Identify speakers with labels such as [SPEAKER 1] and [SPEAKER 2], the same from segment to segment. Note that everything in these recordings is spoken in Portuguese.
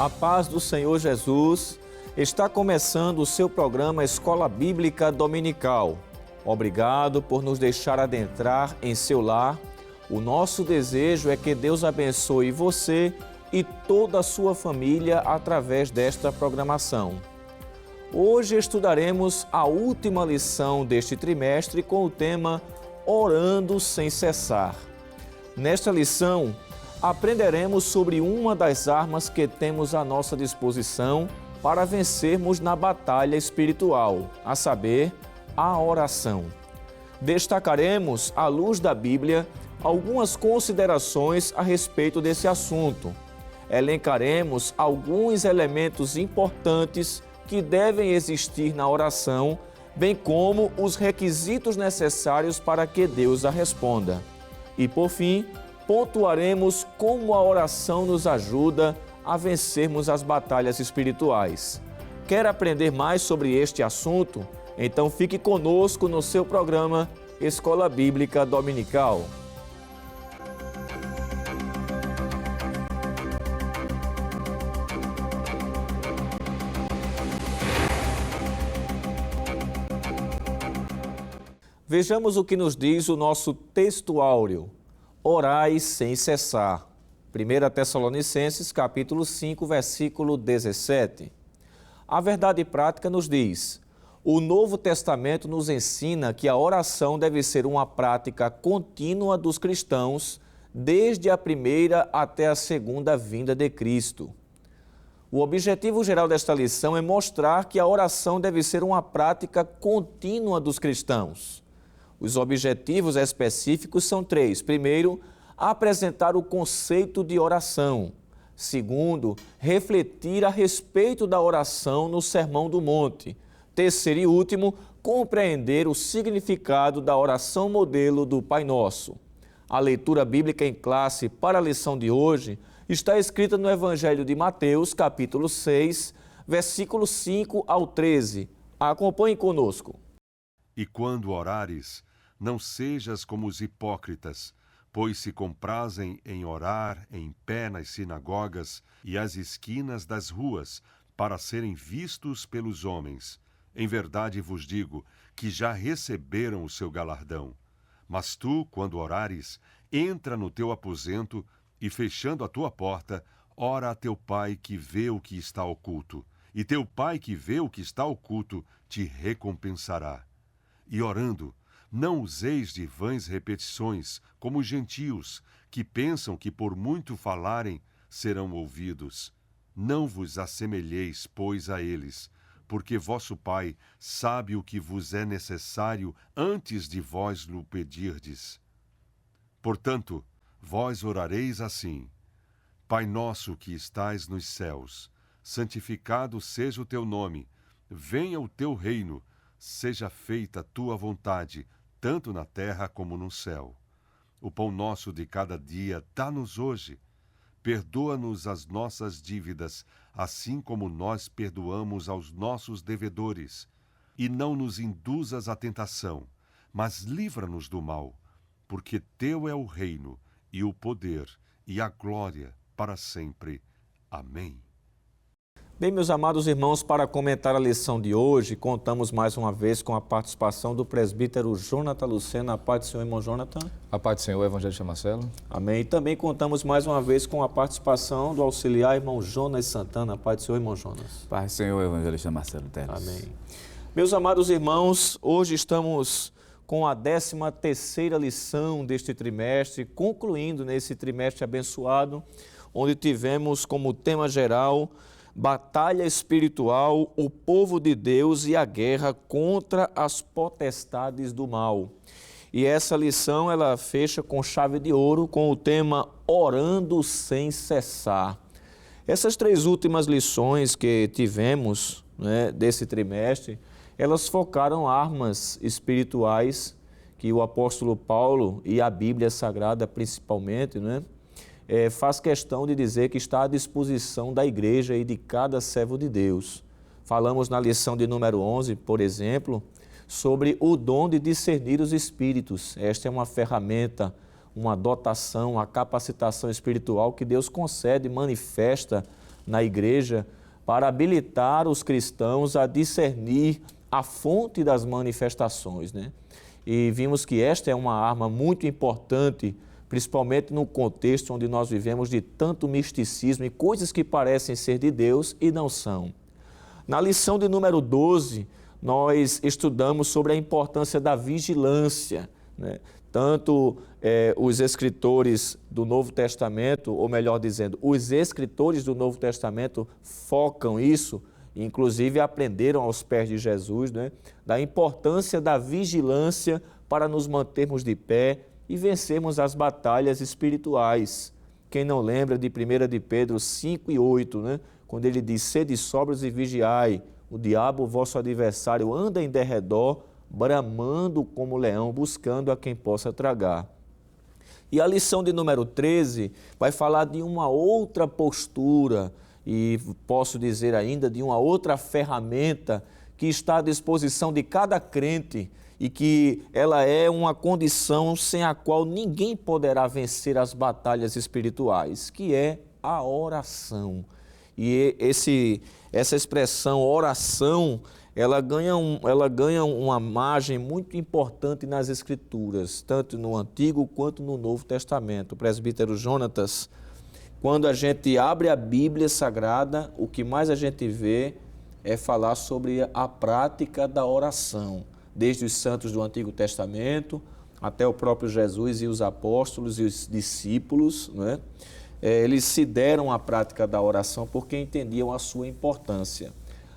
[SPEAKER 1] A paz do Senhor Jesus. Está começando o seu programa Escola Bíblica Dominical. Obrigado por nos deixar adentrar em seu lar. O nosso desejo é que Deus abençoe você e toda a sua família através desta programação. Hoje estudaremos a última lição deste trimestre com o tema Orando Sem Cessar. Nesta lição, aprenderemos sobre uma das armas que temos à nossa disposição para vencermos na batalha espiritual, a saber, a oração. Destacaremos, à luz da Bíblia, algumas considerações a respeito desse assunto. Elencaremos alguns elementos importantes que devem existir na oração, bem como os requisitos necessários para que Deus a responda. E, por fim, pontuaremos como a oração nos ajuda a vencermos as batalhas espirituais. Quer aprender mais sobre este assunto? Então fique conosco no seu programa Escola Bíblica Dominical. Vejamos o que nos diz o nosso texto áureo. Orai sem cessar. 1 Tessalonicenses, capítulo 5, versículo 17. A verdade prática nos diz: o Novo Testamento nos ensina que a oração deve ser uma prática contínua dos cristãos, desde a primeira até a segunda vinda de Cristo. O objetivo geral desta lição é mostrar que a oração deve ser uma prática contínua dos cristãos. Os objetivos específicos são três. Primeiro, apresentar o conceito de oração. Segundo, refletir a respeito da oração no Sermão do Monte. Terceiro e último, compreender o significado da oração modelo do Pai Nosso. A leitura bíblica em classe para a lição de hoje está escrita no Evangelho de Mateus, capítulo 6, versículos 5 ao 13. Acompanhe conosco.
[SPEAKER 2] E quando orares, não sejas como os hipócritas, pois se comprazem em orar em pé nas sinagogas e às esquinas das ruas, para serem vistos pelos homens. Em verdade vos digo que já receberam o seu galardão. Mas tu, quando orares, entra no teu aposento e, fechando a tua porta, ora a teu Pai que vê o que está oculto. E teu Pai que vê o que está oculto te recompensará. E orando, não useis de vãs repetições, como os gentios, que pensam que por muito falarem serão ouvidos. Não vos assemelheis, pois, a eles, porque vosso Pai sabe o que vos é necessário antes de vós lhe pedirdes. Portanto, vós orareis assim: Pai nosso que estais nos céus, santificado seja o teu nome, venha o teu reino, seja feita a tua vontade, tanto na terra como no céu. O pão nosso de cada dia dá-nos hoje. Perdoa-nos as nossas dívidas, assim como nós perdoamos aos nossos devedores. E não nos induzas à tentação, mas livra-nos do mal, porque teu é o reino, e o poder, e a glória, para sempre. Amém.
[SPEAKER 1] Bem, meus amados irmãos, para comentar a lição de hoje, contamos mais uma vez com a participação do presbítero Jonathan Lucena. A paz do Senhor, irmão Jonathan.
[SPEAKER 3] A paz do Senhor, Evangelista Marcelo.
[SPEAKER 1] Amém. E também contamos mais uma vez com a participação do auxiliar, irmão Jonas Santana. A paz do Senhor, irmão Jonas.
[SPEAKER 4] Paz do Senhor, Evangelista Marcelo Teles.
[SPEAKER 1] Amém. Meus amados irmãos, hoje estamos com a 13ª lição deste trimestre, concluindo nesse trimestre abençoado, onde tivemos como tema geral Batalha espiritual, o povo de Deus e a guerra contra as potestades do mal. E essa lição, ela fecha com chave de ouro com o tema Orando sem cessar. Essas três últimas lições que tivemos, desse trimestre, elas focaram armas espirituais que o apóstolo Paulo e a Bíblia Sagrada principalmente, faz questão de dizer que está à disposição da igreja e de cada servo de Deus. Falamos na lição de número 11, por exemplo, sobre o dom de discernir os espíritos. Esta é uma ferramenta, uma dotação, uma capacitação espiritual que Deus concede e manifesta na igreja para habilitar os cristãos a discernir a fonte das manifestações, né? E vimos que esta é uma arma muito importante, principalmente no contexto onde nós vivemos de tanto misticismo e coisas que parecem ser de Deus e não são. Na lição de número 12, nós estudamos sobre a importância da vigilância, né? Tanto os escritores do Novo Testamento, ou melhor dizendo, os escritores do Novo Testamento focam isso, inclusive aprenderam aos pés de Jesus, né, da importância da vigilância para nos mantermos de pé e vencermos as batalhas espirituais. Quem não lembra de 1 de Pedro 5 e 8, né, quando ele diz, sede sóbrios e vigiai, o diabo, vosso adversário, anda em derredor, bramando como leão, buscando a quem possa tragar. E a lição de número 13 vai falar de uma outra postura e posso dizer ainda de uma outra ferramenta que está à disposição de cada crente e que ela é uma condição sem a qual ninguém poderá vencer as batalhas espirituais, que é a oração. E essa expressão oração, ela ganha uma margem muito importante nas Escrituras, tanto no Antigo quanto no Novo Testamento. O presbítero Jonatas, quando a gente abre a Bíblia Sagrada, o que mais a gente vê é falar sobre a prática da oração, desde os santos do Antigo Testamento até o próprio Jesus e os apóstolos e os discípulos, né? Eles se deram à prática da oração porque entendiam a sua importância.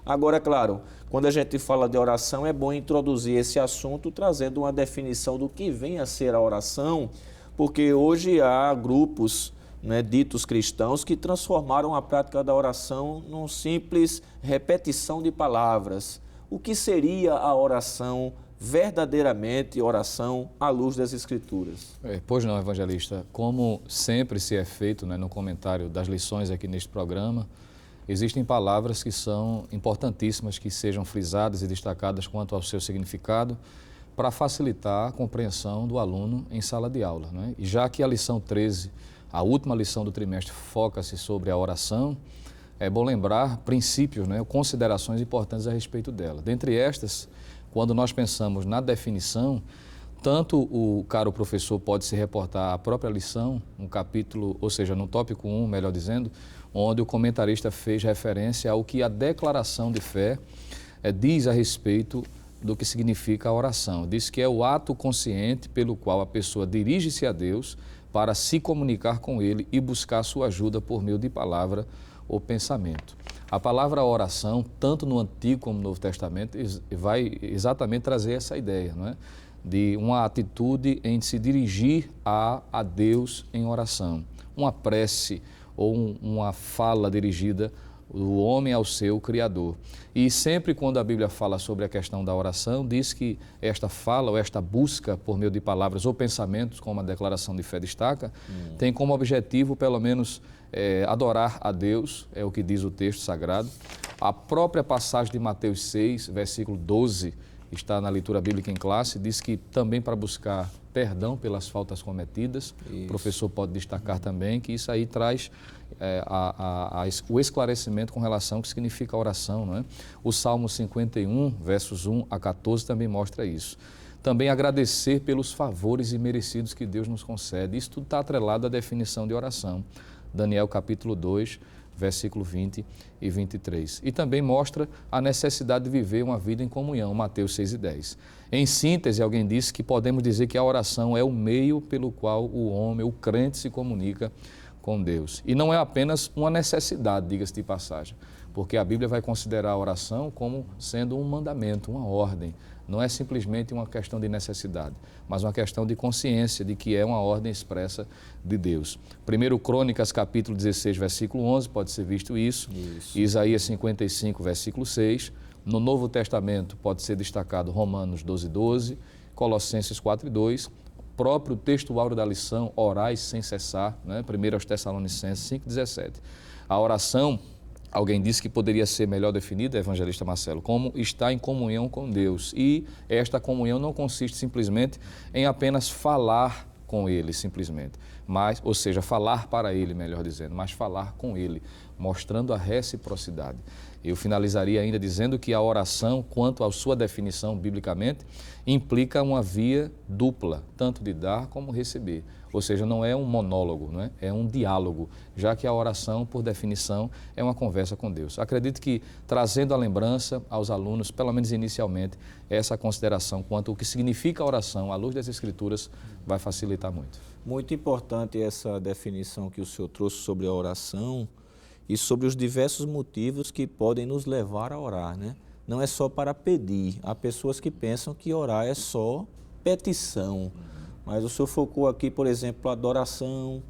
[SPEAKER 1] Agora, é claro, quando a gente fala de oração, é bom introduzir esse assunto trazendo uma definição do que vem a ser a oração, porque hoje há grupos, né, ditos cristãos que transformaram a prática da oração num simples repetição de palavras. O que seria a oração verdadeiramente, oração à luz das Escrituras?
[SPEAKER 3] Pois não, evangelista. Como sempre se é feito, né, no comentário das lições aqui neste programa, existem palavras que são importantíssimas que sejam frisadas e destacadas quanto ao seu significado para facilitar a compreensão do aluno em sala de aula, né? E já que a lição 13, a última lição do trimestre, foca-se sobre a oração, é bom lembrar princípios, né, considerações importantes a respeito dela. Dentre estas, quando nós pensamos na definição, tanto o caro professor pode se reportar à própria lição, no capítulo, ou seja, no tópico 1, melhor dizendo, onde o comentarista fez referência ao que a declaração de fé diz a respeito do que significa a oração. Diz que é o ato consciente pelo qual a pessoa dirige-se a Deus para se comunicar com Ele e buscar sua ajuda por meio de palavra ou pensamento. A palavra oração, tanto no Antigo como no Novo Testamento, vai exatamente trazer essa ideia, não é? De uma atitude em se dirigir a Deus em oração. Uma prece ou uma fala dirigida do homem ao seu Criador. E sempre quando a Bíblia fala sobre a questão da oração, diz que esta fala ou esta busca por meio de palavras ou pensamentos, como a declaração de fé destaca, tem como objetivo, pelo menos, adorar a Deus, é o que diz o texto sagrado. A própria passagem de Mateus 6, versículo 12, está na leitura bíblica em classe, diz que também para buscar perdão pelas faltas cometidas. Isso. O professor pode destacar também que isso aí traz o esclarecimento com relação ao que significa a oração, não é? O Salmo 51, versos 1 a 14, também mostra isso. Também agradecer pelos favores imerecidos que Deus nos concede. Isso tudo está atrelado à definição de oração. Daniel capítulo 2, versículo 20 e 23. E também mostra a necessidade de viver uma vida em comunhão, Mateus 6 e 10. Em síntese, alguém disse que podemos dizer que a oração é o meio pelo qual o homem, o crente, se comunica com Deus. E não é apenas uma necessidade, diga-se de passagem, porque a Bíblia vai considerar a oração como sendo um mandamento, uma ordem. Não é simplesmente uma questão de necessidade, mas uma questão de consciência de que é uma ordem expressa de Deus. 1 Crônicas, capítulo 16, versículo 11, pode ser visto isso. Isaías 55, versículo 6. No Novo Testamento pode ser destacado Romanos 12, 12, Colossenses 4 e 2. Próprio texto áureo da lição, orais sem cessar, né? 1 Tessalonicenses 5, 17. A oração, alguém disse que poderia ser melhor definida, evangelista Marcelo, como estar em comunhão com Deus. E esta comunhão não consiste simplesmente em apenas falar com Ele, simplesmente, mas, ou seja, falar para ele, melhor dizendo, mas falar com ele, mostrando a reciprocidade. Eu finalizaria ainda dizendo que a oração, quanto à sua definição biblicamente, implica uma via dupla, tanto de dar como receber. Ou seja, não é um monólogo, não é? É um diálogo, já que a oração, por definição, é uma conversa com Deus. Acredito que, trazendo a lembrança aos alunos, pelo menos inicialmente, essa consideração quanto ao que significa a oração, à luz das Escrituras, vai facilitar muito.
[SPEAKER 1] Muito importante essa definição que o senhor trouxe sobre a oração e sobre os diversos motivos que podem nos levar a orar, né? Não é só para pedir. Há pessoas que pensam que orar é só petição. Mas o senhor focou aqui, por exemplo, a adoração,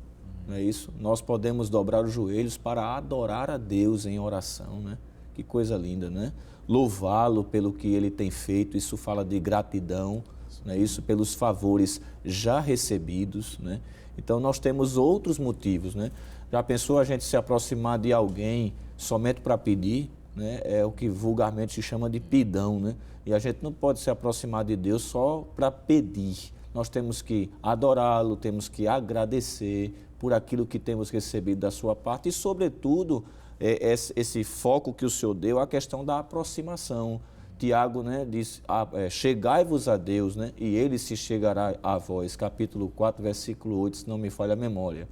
[SPEAKER 1] não é isso? Nós podemos dobrar os joelhos para adorar a Deus em oração, né? Que coisa linda, né? Louvá-lo pelo que ele tem feito, isso fala de gratidão, não é isso? Pelos favores já recebidos, né? Então nós temos outros motivos, né? Já pensou a gente se aproximar de alguém somente para pedir, né? É o que vulgarmente se chama de pidão, né? E a gente não pode se aproximar de Deus só para pedir. Nós temos que adorá-lo, temos que agradecer por aquilo que temos recebido da sua parte e, sobretudo, esse foco que o Senhor deu, a questão da aproximação. Tiago, né, diz, chegai-vos a Deus, né, e Ele se chegará a vós, capítulo 4, versículo 8, se não me falha a memória,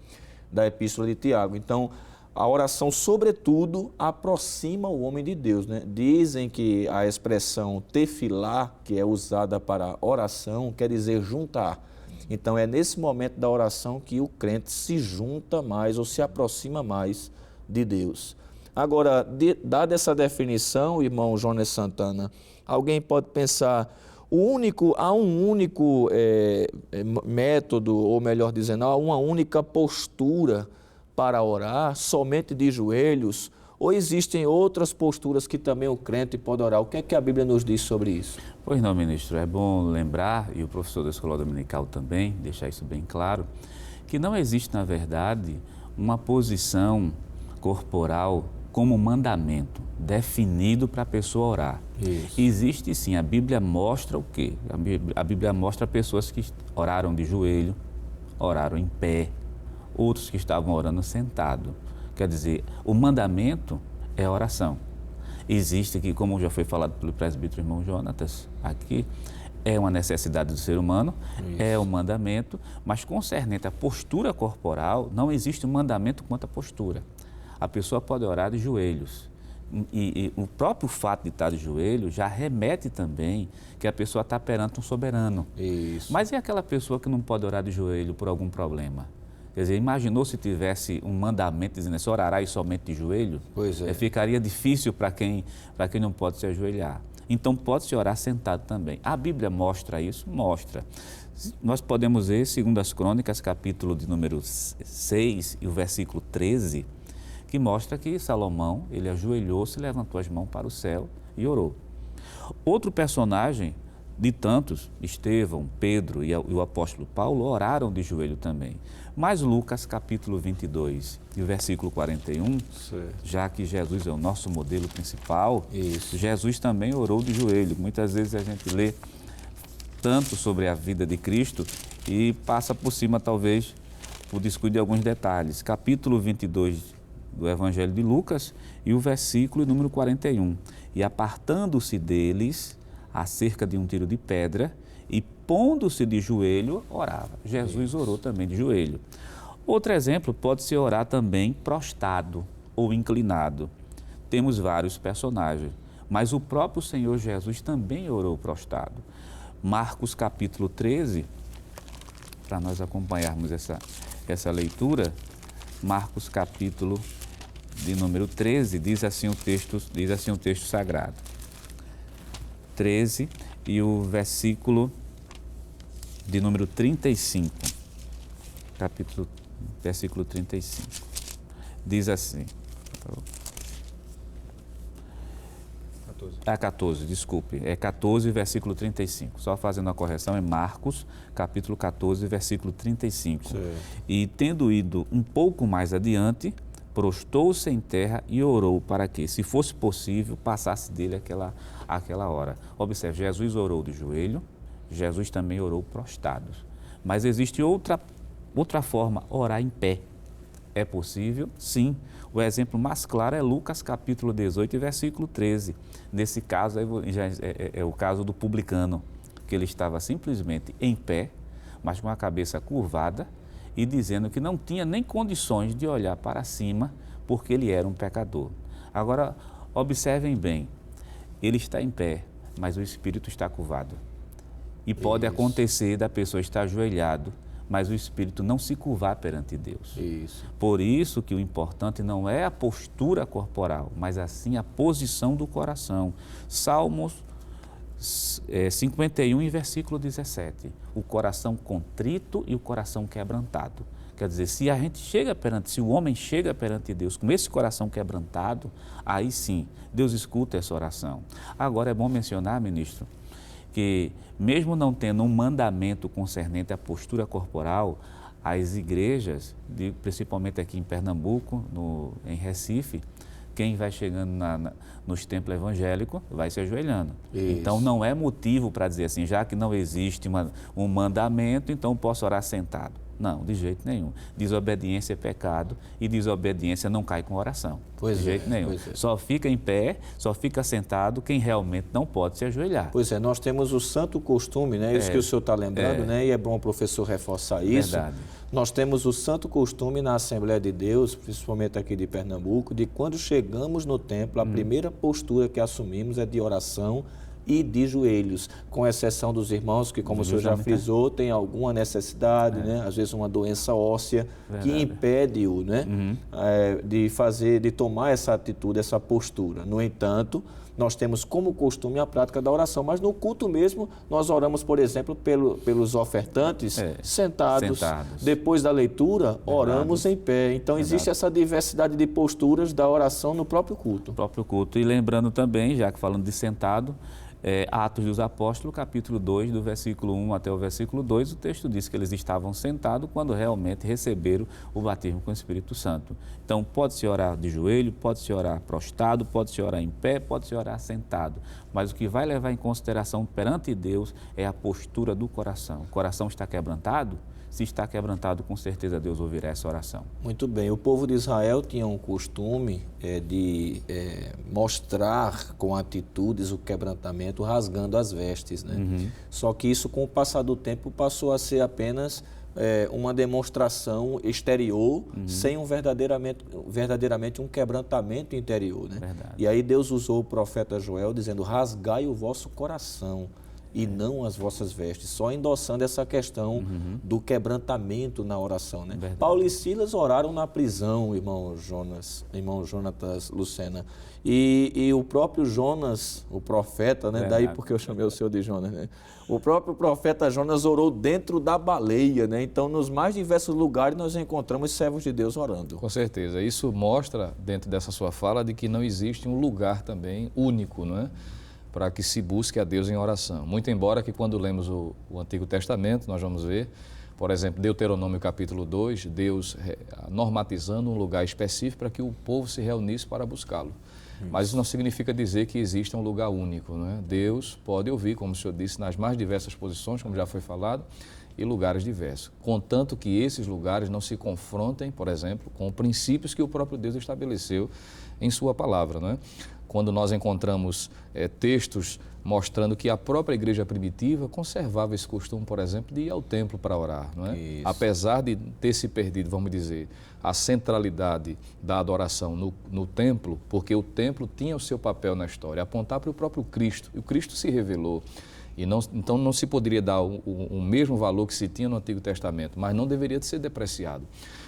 [SPEAKER 1] da Epístola de Tiago. Então, a oração, sobretudo, aproxima o homem de Deus, né? Dizem que a expressão tefilá, que é usada para oração, quer dizer juntar. Então, é nesse momento da oração que o crente se junta mais ou se aproxima mais de Deus. Agora, dada essa definição, irmão Jonas Santana, alguém pode pensar, há um único método, ou melhor dizendo, há uma única postura para orar, somente de joelhos, ou existem outras posturas que também o crente pode orar? O que é que a Bíblia nos diz sobre isso?
[SPEAKER 4] Pois não, ministro, é bom lembrar, e o professor da Escola Dominical também, deixar isso bem claro, que não existe, na verdade, uma posição corporal como mandamento definido para a pessoa orar.
[SPEAKER 1] Isso.
[SPEAKER 4] Existe sim, a Bíblia mostra o quê? A Bíblia mostra pessoas que oraram de joelho, oraram em pé, outros que estavam orando sentado. Quer dizer, o mandamento é a oração. Existe que, como já foi falado pelo presbítero irmão Jonatas aqui, é uma necessidade do ser humano, isso, é um mandamento, mas concernente à postura corporal, não existe um mandamento quanto à postura. A pessoa pode orar de joelhos. E o próprio fato de estar de joelho já remete também que a pessoa está perante um soberano.
[SPEAKER 1] Isso.
[SPEAKER 4] Mas e aquela pessoa que não pode orar de joelho por algum problema? Quer dizer, imaginou se tivesse um mandamento dizendo assim, orarás somente de joelho?
[SPEAKER 1] Pois é.
[SPEAKER 4] Ficaria difícil para quem não pode se ajoelhar. Então, pode-se orar sentado também. A Bíblia mostra isso? Mostra. Nós podemos ver, segundo as Crônicas, capítulo de número 6 e o versículo 13, que mostra que Salomão, ele ajoelhou-se, levantou as mãos para o céu e orou. Outro personagem de tantos, Estevão, Pedro e o apóstolo Paulo, oraram de joelho também. Mas Lucas, capítulo 22 e o versículo 41,
[SPEAKER 1] certo,
[SPEAKER 4] já que Jesus é o nosso modelo principal,
[SPEAKER 1] isso,
[SPEAKER 4] Jesus também orou de joelho. Muitas vezes a gente lê tanto sobre a vida de Cristo e passa por cima, talvez, por descuido de alguns detalhes. Capítulo 22 do Evangelho de Lucas e o versículo número 41. E apartando-se deles, acerca de um tiro de pedra, e pondo-se de joelho, orava. Jesus orou também de joelho. Outro exemplo, pode-se orar também prostrado ou inclinado. Temos vários personagens, mas o próprio Senhor Jesus também orou prostrado. Marcos capítulo 13, para nós acompanharmos essa leitura, Marcos capítulo de número 13, diz assim o texto sagrado. 13 e o versículo de número 35, versículo 35, diz assim, 14, versículo 35, só fazendo a correção, é Marcos, capítulo 14, versículo 35,
[SPEAKER 1] certo.
[SPEAKER 4] E tendo ido um pouco mais adiante, prostou-se em terra e orou para que, se fosse possível, passasse dele aquela hora. Observe, Jesus orou de joelho, Jesus também orou prostrado. Mas existe outra Outra forma, orar em pé. É possível? Sim. O exemplo mais claro é Lucas capítulo 18, versículo 13. Nesse caso, já é o caso do publicano, que ele estava simplesmente em pé, mas com a cabeça curvada e dizendo que não tinha nem condições de olhar para cima, porque ele era um pecador. Agora, observem bem, ele está em pé, mas o espírito está curvado. E pode acontecer da pessoa estar ajoelhado, mas o espírito não se curvar perante Deus.
[SPEAKER 1] Isso.
[SPEAKER 4] Por isso que o importante não é a postura corporal, mas assim a posição do coração. Salmos 51 e versículo 17. O coração contrito e o coração quebrantado. Quer dizer, se o homem chega perante Deus com esse coração quebrantado, aí sim, Deus escuta essa oração. Agora é bom mencionar, ministro, que mesmo não tendo um mandamento concernente à postura corporal, as igrejas, principalmente aqui em Pernambuco, em Recife, quem vai chegando nos templos evangélicos vai se ajoelhando. Isso. Então não é motivo para dizer assim, já que não existe um mandamento, então posso orar sentado. Não, de jeito nenhum. Desobediência é pecado e desobediência não cai com oração. De jeito nenhum. Só fica em pé, só fica sentado quem realmente não pode se ajoelhar.
[SPEAKER 1] Pois é, nós temos o santo costume, né? Isso que o senhor está lembrando, né? E é bom o professor reforçar isso.
[SPEAKER 4] Verdade.
[SPEAKER 1] Nós temos o santo costume na Assembleia de Deus, principalmente aqui de Pernambuco, de quando chegamos no templo, a primeira postura que assumimos é de oração e de joelhos, com exceção dos irmãos que, como o senhor já frisou, tem alguma necessidade, né? Às vezes uma doença óssea que impede-o, né? De tomar essa atitude, essa postura. No entanto, nós temos como costume a prática da oração, mas no culto mesmo nós oramos, por exemplo, pelos ofertantes sentados. Depois da leitura, oramos em pé. Então existe essa diversidade de posturas da oração no próprio culto.
[SPEAKER 4] E lembrando também, já que falando de sentado, Atos dos Apóstolos, capítulo 2, do versículo 1 até o versículo 2, o texto diz que eles estavam sentados quando realmente receberam o batismo com o Espírito Santo. Então, pode-se orar de joelho, pode-se orar prostrado, pode-se orar em pé, pode-se orar sentado. Mas o que vai levar em consideração perante Deus é a postura do coração. O coração está quebrantado? Se está quebrantado, com certeza Deus ouvirá essa oração.
[SPEAKER 1] Muito bem. O povo de Israel tinha um costume de mostrar com atitudes o quebrantamento, rasgando as vestes, né? Só que isso, com o passar do tempo, passou a ser apenas uma demonstração exterior, sem verdadeiramente um quebrantamento interior, né?
[SPEAKER 4] Verdade.
[SPEAKER 1] E aí Deus usou o profeta Joel dizendo, rasgai o vosso coração e não as vossas vestes, só endossando essa questão do quebrantamento na oração, né?
[SPEAKER 4] Verdade.
[SPEAKER 1] Paulo e Silas oraram na prisão, irmão Jonatas Lucena, e o próprio Jonas, o profeta, né? Daí porque eu chamei o senhor de Jonas, né? O próprio profeta Jonas orou dentro da baleia, né? Então, nos mais diversos lugares nós encontramos servos de Deus orando.
[SPEAKER 3] Com certeza, isso mostra, dentro dessa sua fala, de que não existe um lugar também único, não é? Para que se busque a Deus em oração. Muito embora que quando lemos o Antigo Testamento, nós vamos ver, por exemplo, Deuteronômio capítulo 2, Deus normatizando um lugar específico para que o povo se reunisse para buscá-lo. Mas isso não significa dizer que existe um lugar único, né? Deus pode ouvir, como o senhor disse, nas mais diversas posições, como já foi falado, e lugares diversos. Contanto que esses lugares não se confrontem, por exemplo, com princípios que o próprio Deus estabeleceu em sua palavra, não é? Quando nós encontramos textos mostrando que a própria igreja primitiva conservava esse costume, por exemplo, de ir ao templo para orar, não é?
[SPEAKER 1] Isso.
[SPEAKER 3] Apesar de ter se perdido, vamos dizer, a centralidade da adoração no templo, porque o templo tinha o seu papel na história, apontar para o próprio Cristo, e o Cristo se revelou. Então não se poderia dar o mesmo valor que se tinha no Antigo Testamento, mas não deveria de ser depreciado.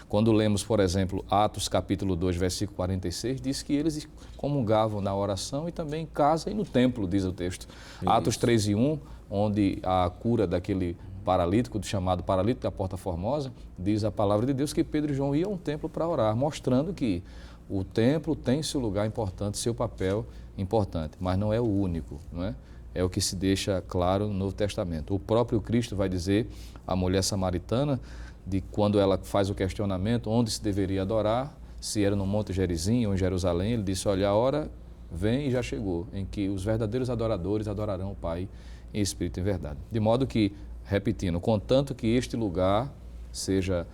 [SPEAKER 3] Quando lemos, por exemplo, Atos capítulo 2, versículo 46, diz que eles comungavam na oração e também em casa e no templo, diz o texto. Isso. Atos 3 e 1, onde a cura daquele paralítico, chamado paralítico da Porta Formosa, diz a palavra de Deus que Pedro e João iam ao templo para orar, mostrando que o templo tem seu lugar importante, seu papel importante, mas não é o único, não é? É o que se deixa claro no Novo Testamento. O próprio Cristo vai dizer à mulher samaritana, de quando ela faz o questionamento onde se deveria adorar, se era no Monte Gerizim ou em Jerusalém, ele disse, olha, a hora vem e já chegou, em que os verdadeiros adoradores adorarão o Pai em espírito e em verdade. De modo que, repetindo, contanto que este lugar seja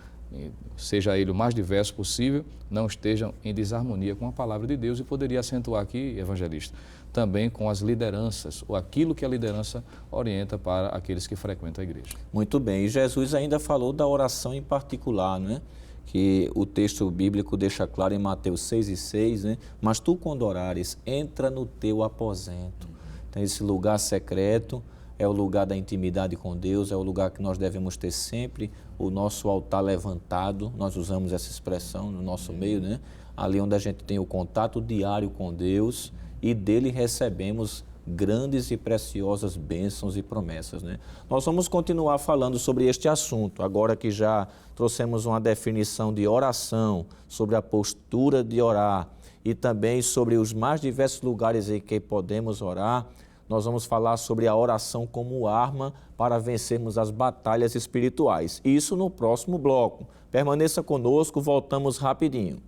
[SPEAKER 3] ele o mais diverso possível, não estejam em desarmonia com a palavra de Deus. E poderia acentuar aqui, evangelista, também com as lideranças, ou aquilo que a liderança orienta para aqueles que frequentam a igreja.
[SPEAKER 1] Muito bem, e Jesus ainda falou da oração em particular, não é? Que o texto bíblico deixa claro em Mateus 6:6, né? Mas tu, quando orares, entra no teu aposento. Então, esse lugar secreto é o lugar da intimidade com Deus, é o lugar que nós devemos ter sempre o nosso altar levantado. Nós usamos essa expressão no nosso meio, né? Ali onde a gente tem o contato diário com Deus e dele recebemos grandes e preciosas bênçãos e promessas, né? Nós vamos continuar falando sobre este assunto, agora que já trouxemos uma definição de oração, sobre a postura de orar e também sobre os mais diversos lugares em que podemos orar. Nós vamos falar sobre a oração como arma para vencermos as batalhas espirituais. Isso no próximo bloco. Permaneça conosco, voltamos rapidinho.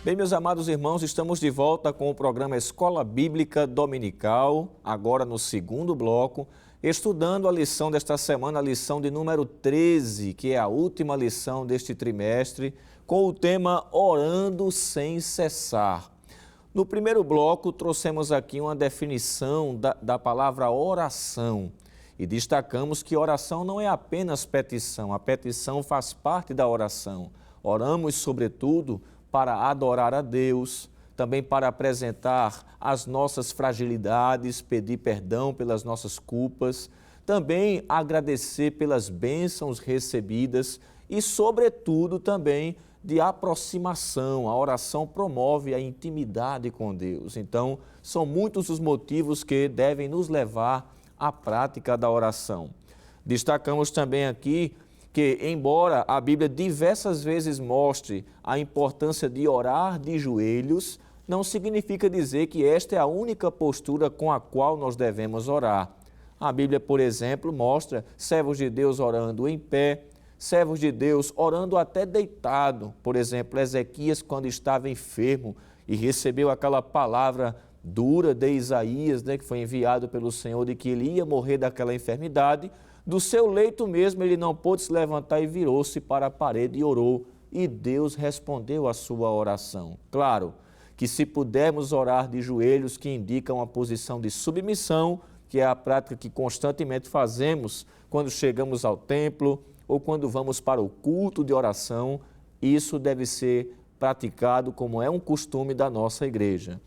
[SPEAKER 1] Bem, meus amados irmãos, estamos de volta com o programa Escola Bíblica Dominical, agora no segundo bloco, estudando a lição desta semana, a lição de número 13, que é a última lição deste trimestre, com o tema Orando Sem Cessar. No primeiro bloco, trouxemos aqui uma definição da palavra oração e destacamos que oração não é apenas petição, a petição faz parte da oração. Oramos, sobretudo, para adorar a Deus, também para apresentar as nossas fragilidades, pedir perdão pelas nossas culpas, também agradecer pelas bênçãos recebidas e, sobretudo, também de aproximação. A oração promove a intimidade com Deus. Então, são muitos os motivos que devem nos levar à prática da oração. Destacamos também aqui que, embora a Bíblia diversas vezes mostre a importância de orar de joelhos, não significa dizer que esta é a única postura com a qual nós devemos orar. A Bíblia, por exemplo, mostra servos de Deus orando em pé, servos de Deus orando até deitado. Por exemplo, Ezequias, quando estava enfermo e recebeu aquela palavra dura de Isaías, que foi enviado pelo Senhor, de que ele ia morrer daquela enfermidade, do seu leito mesmo ele não pôde se levantar e virou-se para a parede e orou. E Deus respondeu a sua oração. Claro que se pudermos orar de joelhos, que indica uma posição de submissão, que é a prática que constantemente fazemos quando chegamos ao templo ou quando vamos para o culto de oração, isso deve ser praticado como é um costume da nossa igreja.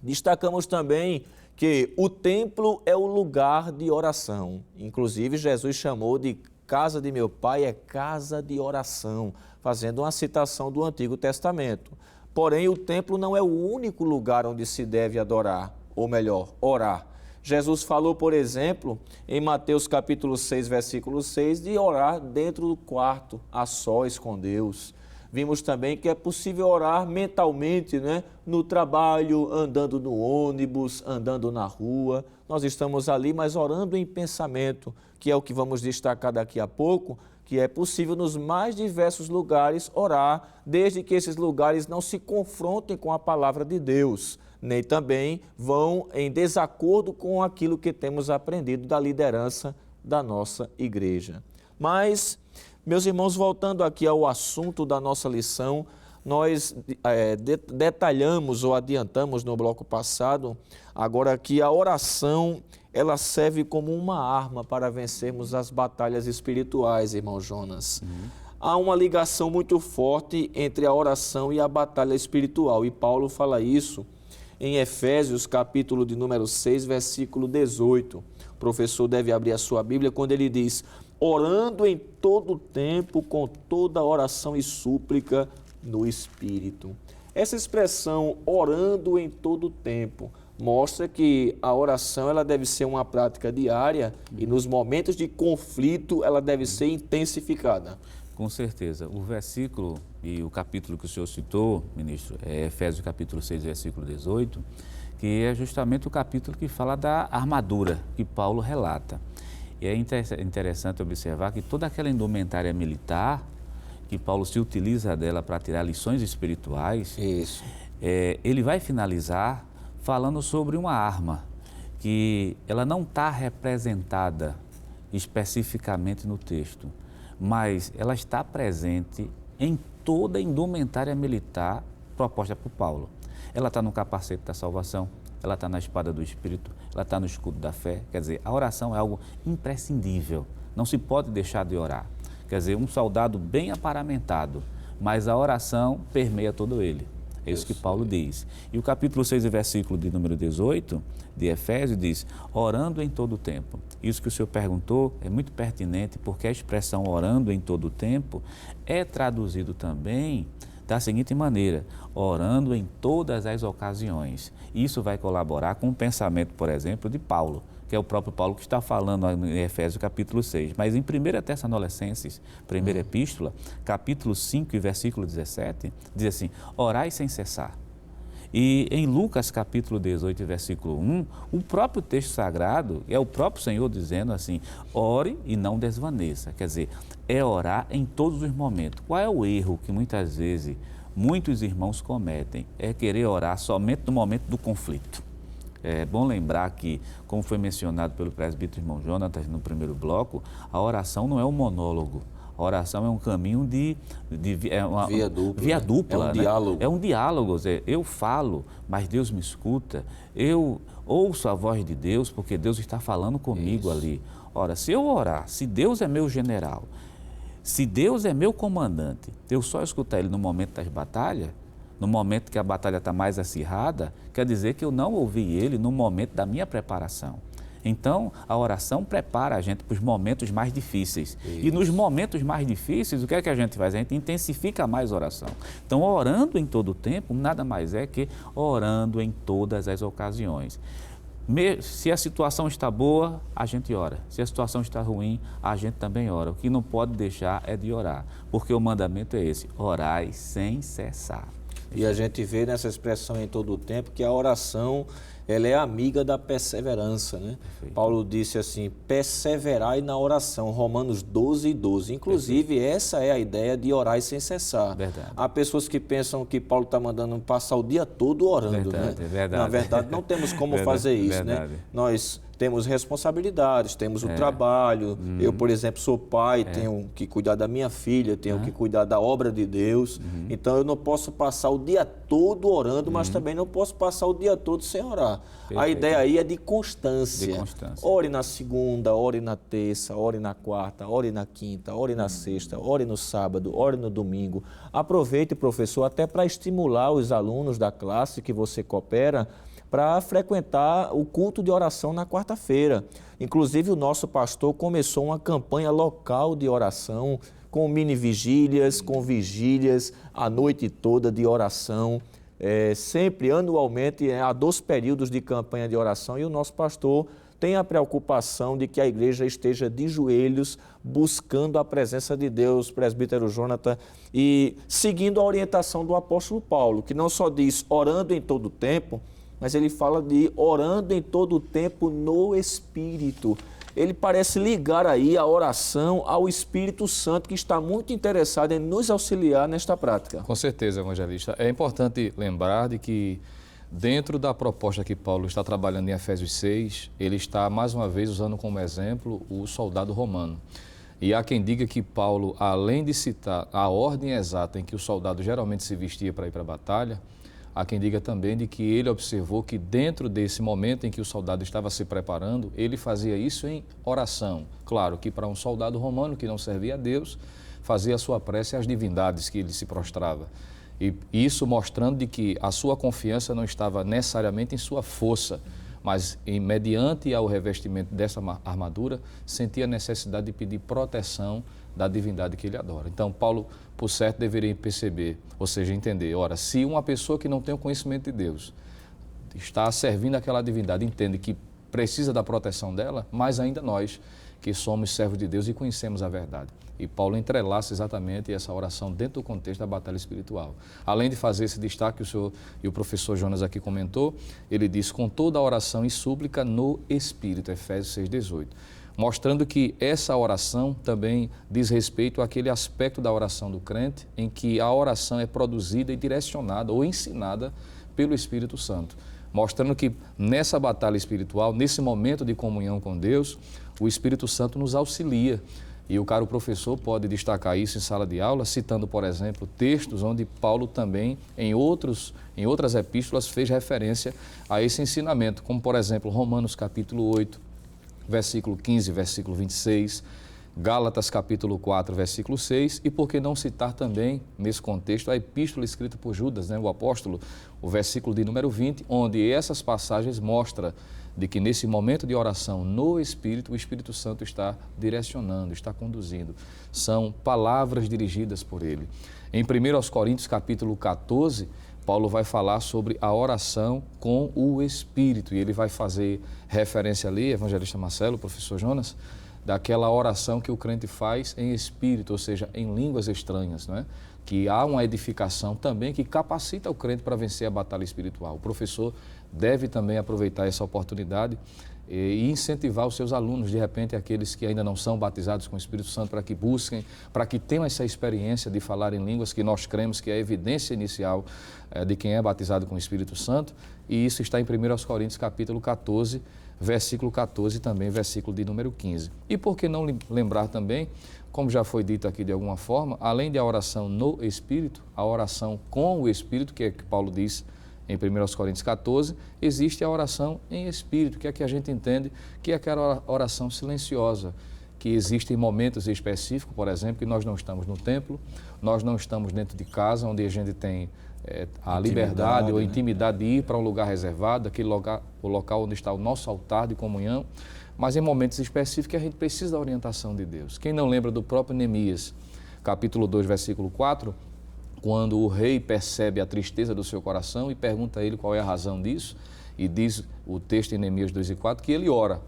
[SPEAKER 1] Destacamos também que o templo é o lugar de oração. Inclusive, Jesus chamou de casa de meu pai é casa de oração, fazendo uma citação do Antigo Testamento. Porém, o templo não é o único lugar onde se deve adorar, ou melhor, orar. Jesus falou, por exemplo, em Mateus capítulo 6, versículo 6, de orar dentro do quarto, a sós com Deus. Vimos também que é possível orar mentalmente, no trabalho, andando no ônibus, andando na rua. Nós estamos ali, mas orando em pensamento, que é o que vamos destacar daqui a pouco, que é possível nos mais diversos lugares orar, desde que esses lugares não se confrontem com a palavra de Deus, nem também vão em desacordo com aquilo que temos aprendido da liderança da nossa igreja. Mas, meus irmãos, voltando aqui ao assunto da nossa lição, nós detalhamos ou adiantamos no bloco passado, agora que a oração, ela serve como uma arma para vencermos as batalhas espirituais, irmão Jonas. Há uma ligação muito forte entre a oração e a batalha espiritual, e Paulo fala isso em Efésios, capítulo de número 6, versículo 18. O professor deve abrir a sua Bíblia quando ele diz: orando em todo o tempo, com toda oração e súplica no Espírito. Essa expressão, orando em todo o tempo, mostra que a oração ela deve ser uma prática diária e nos momentos de conflito ela deve ser intensificada.
[SPEAKER 4] Com certeza. O versículo e o capítulo que o senhor citou, ministro, é Efésios capítulo 6, versículo 18, que é justamente o capítulo que fala da armadura que Paulo relata. E é interessante observar que toda aquela indumentária militar, que Paulo se utiliza dela para tirar lições espirituais,
[SPEAKER 1] Isso.
[SPEAKER 4] Ele vai finalizar falando sobre uma arma, que ela não está representada especificamente no texto, mas ela está presente em toda a indumentária militar proposta por Paulo. Ela está no capacete da salvação, ela está na espada do Espírito, ela está no escudo da fé. Quer dizer, a oração é algo imprescindível, não se pode deixar de orar. Quer dizer, um soldado bem aparamentado, mas a oração permeia todo ele. É isso que Paulo diz. E o capítulo 6, versículo de número 18, de Efésios, diz: orando em todo o tempo. Isso que o senhor perguntou é muito pertinente, porque a expressão orando em todo o tempo é traduzido também da seguinte maneira: orando em todas as ocasiões. Isso vai colaborar com o pensamento, por exemplo, de Paulo, que é o próprio Paulo que está falando em Efésios capítulo 6. Mas em 1 Tessalonicenses, primeira epístola, capítulo 5 e versículo 17, diz assim: orai sem cessar. E em Lucas capítulo 18, versículo 1, o próprio texto sagrado, é o próprio Senhor dizendo assim: ore e não desvaneça. Quer dizer, é orar em todos os momentos. Qual é o erro que muitas vezes muitos irmãos cometem? É querer orar somente no momento do conflito. É bom lembrar que, como foi mencionado pelo presbítero irmão Jonatas no primeiro bloco, a oração não é um monólogo. A oração é um caminho via dupla.
[SPEAKER 1] É um diálogo.
[SPEAKER 4] É um diálogo. Eu falo, mas Deus me escuta. Eu ouço a voz de Deus, porque Deus está falando comigo ali. Ora, se eu orar, se Deus é meu general, se Deus é meu comandante, eu só escutar Ele no momento das batalhas, no momento que a batalha está mais acirrada, quer dizer que eu não ouvi Ele no momento da minha preparação. Então, a oração prepara a gente para os momentos mais difíceis. Isso. E nos momentos mais difíceis, o que é que a gente faz? A gente intensifica mais a oração. Então, orando em todo o tempo, nada mais é que orando em todas as ocasiões. Se a situação está boa, a gente ora. Se a situação está ruim, a gente também ora. O que não pode deixar é de orar, porque o mandamento é esse: orai sem cessar.
[SPEAKER 1] E a gente vê nessa expressão em todo o tempo que a oração, ela é amiga da perseverança, né? Perfeito. Paulo disse assim: perseverai na oração, Romanos 12 e 12. Inclusive, perfeito, essa é a ideia de orar sem cessar.
[SPEAKER 4] Verdade.
[SPEAKER 1] Há pessoas que pensam que Paulo está mandando passar o dia todo orando,
[SPEAKER 4] verdade,
[SPEAKER 1] né?
[SPEAKER 4] Verdade.
[SPEAKER 1] Na verdade, não temos como fazer isso,
[SPEAKER 4] verdade,
[SPEAKER 1] né? Nós temos responsabilidades, temos o trabalho. Eu, por exemplo, sou pai, tenho que cuidar da minha filha, tenho que cuidar da obra de Deus. Então, eu não posso passar o dia todo orando, mas também não posso passar o dia todo sem orar. Perfeito. A ideia aí é de constância. Ore na segunda, ore na terça, ore na quarta, ore na quinta, ore na sexta, ore no sábado, ore no domingo. Aproveite, professor, até para estimular os alunos da classe que você coopera para frequentar o culto de oração na quarta-feira. Inclusive, o nosso pastor começou uma campanha local de oração, com mini-vigílias, com vigílias a noite toda de oração. Sempre, anualmente, há 2 períodos de campanha de oração, e o nosso pastor tem a preocupação de que a igreja esteja de joelhos, buscando a presença de Deus, presbítero Jonathan, e seguindo a orientação do apóstolo Paulo, que não só diz orando em todo o tempo, mas ele fala de orando em todo o tempo no Espírito. Ele parece ligar aí a oração ao Espírito Santo, que está muito interessado em nos auxiliar nesta prática.
[SPEAKER 3] Com certeza, evangelista. É importante lembrar de que, dentro da proposta que Paulo está trabalhando em Efésios 6, ele está, mais uma vez, usando como exemplo o soldado romano. E há quem diga que Paulo, além de citar a ordem exata em que o soldado geralmente se vestia para ir para a batalha, há quem diga também de que ele observou que dentro desse momento em que o soldado estava se preparando, ele fazia isso em oração. Claro que para um soldado romano que não servia a Deus, fazia a sua prece às divindades que ele se prostrava. E isso mostrando de que a sua confiança não estava necessariamente em sua força, mas mediante ao revestimento dessa armadura, sentia a necessidade de pedir proteção da divindade que ele adora. Então, Paulo, por certo, deveria perceber, ou seja, entender, ora, se uma pessoa que não tem o conhecimento de Deus está servindo aquela divindade, entende que precisa da proteção dela, mais ainda nós, que somos servos de Deus e conhecemos a verdade. E Paulo entrelaça exatamente essa oração dentro do contexto da batalha espiritual. Além de fazer esse destaque, o senhor e o professor Jonas aqui comentou, ele diz, com toda a oração e súplica no Espírito, Efésios 6,18. Mostrando que essa oração também diz respeito àquele aspecto da oração do crente, em que a oração é produzida e direcionada ou ensinada pelo Espírito Santo. Mostrando que nessa batalha espiritual, nesse momento de comunhão com Deus, o Espírito Santo nos auxilia. E o caro professor pode destacar isso em sala de aula, citando, por exemplo, textos onde Paulo também, em outras epístolas, fez referência a esse ensinamento, como, por exemplo, Romanos capítulo 8, versículo 15, versículo 26, Gálatas capítulo 4, versículo 6, e por que não citar também, nesse contexto, a epístola escrita por Judas, o apóstolo, o versículo de número 20, onde essas passagens mostram de que nesse momento de oração no Espírito, o Espírito Santo está direcionando, está conduzindo. São palavras dirigidas por ele. Em 1 Coríntios capítulo 14, Paulo vai falar sobre a oração com o Espírito, e ele vai fazer referência ali, evangelista Marcelo, professor Jonas, daquela oração que o crente faz em espírito, ou seja, em línguas estranhas, não é? Que há uma edificação também que capacita o crente para vencer a batalha espiritual. O professor deve também aproveitar essa oportunidade e incentivar os seus alunos, de repente, aqueles que ainda não são batizados com o Espírito Santo, para que busquem, para que tenham essa experiência de falar em línguas, que nós cremos que é a evidência inicial de quem é batizado com o Espírito Santo, e isso está em 1 Coríntios capítulo 14, versículo 14 e também versículo de número 15. E por que não lembrar também, como já foi dito aqui de alguma forma, além da oração no Espírito, a oração com o Espírito, que é que Paulo diz em 1 Coríntios 14, existe a oração em Espírito, que é que a gente entende que é aquela oração silenciosa, que existe em momentos específicos, por exemplo, que nós não estamos no templo, nós não estamos dentro de casa, onde a gente tem a liberdade ou intimidade de ir para um lugar reservado, aquele lugar, o local onde está o nosso altar de comunhão, mas em momentos específicos a gente precisa da orientação de Deus. Quem não lembra do próprio Neemias, capítulo 2, versículo 4, quando o rei percebe a tristeza do seu coração e pergunta a ele qual é a razão disso, e diz o texto em Neemias 2 e 4 que ele ora.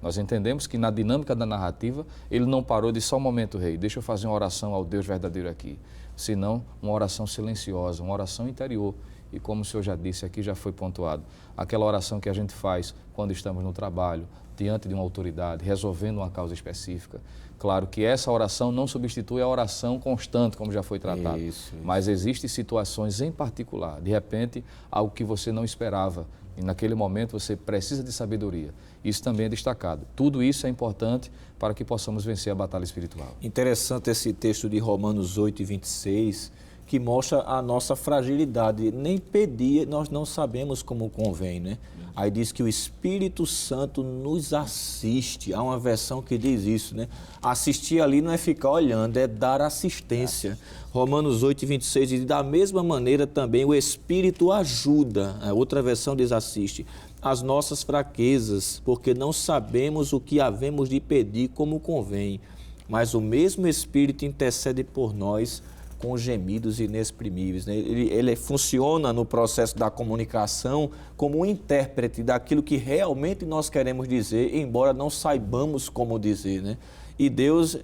[SPEAKER 3] Nós entendemos que na dinâmica da narrativa, ele não parou de só um momento, rei, deixa eu fazer uma oração ao Deus verdadeiro aqui, senão uma oração silenciosa, uma oração interior. E como o senhor já disse aqui, já foi pontuado, aquela oração que a gente faz quando estamos no trabalho, diante de uma autoridade, resolvendo uma causa específica. Claro que essa oração não substitui a oração constante, como já foi tratado. Isso. Mas existem situações em particular, de repente, algo que você não esperava, e naquele momento você precisa de sabedoria. Isso também é destacado. Tudo isso é importante para que possamos vencer a batalha espiritual.
[SPEAKER 1] Interessante esse texto de Romanos 8 e 26, que mostra a nossa fragilidade. Nem pedir, nós não sabemos como convém, né? Aí diz que o Espírito Santo nos assiste. Há uma versão que diz isso, né? Assistir ali não é ficar olhando, é dar assistência. Romanos 8 e 26 diz, da mesma maneira também o Espírito ajuda. A outra versão diz assiste as nossas fraquezas, porque não sabemos o que havemos de pedir como convém. Mas o mesmo Espírito intercede por nós com gemidos inexprimíveis, né? Ele funciona no processo da comunicação como um intérprete daquilo que realmente nós queremos dizer, embora não saibamos como dizer, né? E Deus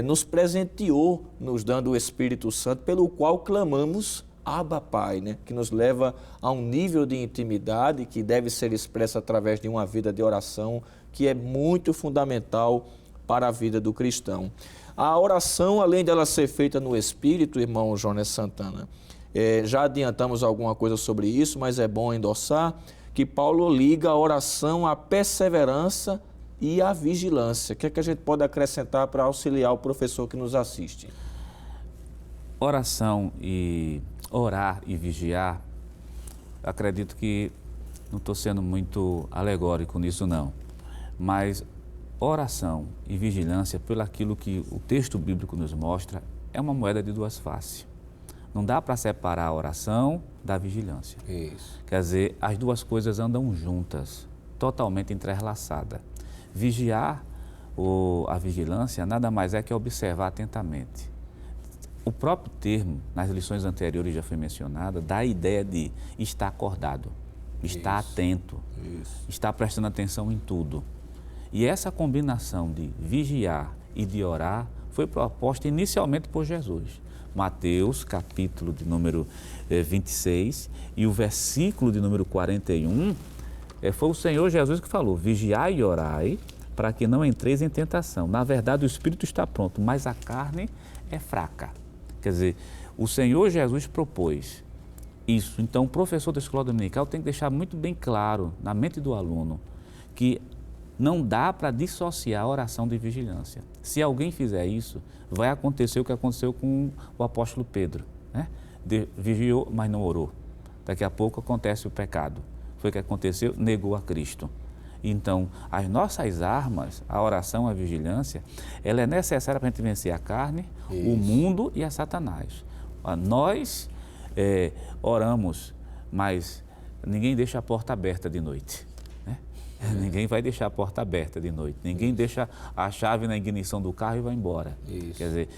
[SPEAKER 1] nos presenteou, nos dando o Espírito Santo, pelo qual clamamos Abba Pai, né? Que nos leva a um nível de intimidade que deve ser expresso através de uma vida de oração, que é muito fundamental para a vida do cristão. A oração, além dela ser feita no Espírito, irmão Jonas Santana, já adiantamos alguma coisa sobre isso, mas é bom endossar que Paulo liga a oração à perseverança e à vigilância. O que é que a gente pode acrescentar para auxiliar o professor que nos assiste?
[SPEAKER 4] Oração e orar e vigiar, acredito que não estou sendo muito alegórico nisso não, mas oração e vigilância, pelo aquilo que o texto bíblico nos mostra, é uma moeda de duas faces. Não dá para separar a oração da vigilância. Isso. Quer dizer, as duas coisas andam juntas, totalmente entrelaçadas. Vigiar ou a vigilância nada mais é que observar atentamente. O próprio termo, nas lições anteriores já foi mencionado, dá a ideia de estar acordado. está atento, está prestando atenção em tudo. E essa combinação de vigiar e de orar foi proposta inicialmente por Jesus. Mateus, capítulo de número 26 e o versículo de número 41, foi o Senhor Jesus que falou: vigiai e orai para que não entreis em tentação. Na verdade, o espírito está pronto, mas a carne é fraca. Quer dizer, o Senhor Jesus propôs isso. Então, o professor da escola dominical tem que deixar muito bem claro na mente do aluno que não dá para dissociar a oração de vigilância. Se alguém fizer isso, vai acontecer o que aconteceu com o apóstolo Pedro, né? Vigiou, mas não orou. Daqui a pouco acontece o pecado. Foi o que aconteceu, negou a Cristo. Então, as nossas armas, a oração, a vigilância, ela é necessária para a gente vencer a carne, o mundo e a Satanás. Nós oramos, mas ninguém deixa a porta aberta de noite. Ninguém vai deixar a porta aberta de noite. Ninguém deixa a chave na ignição do carro e vai embora. Quer dizer,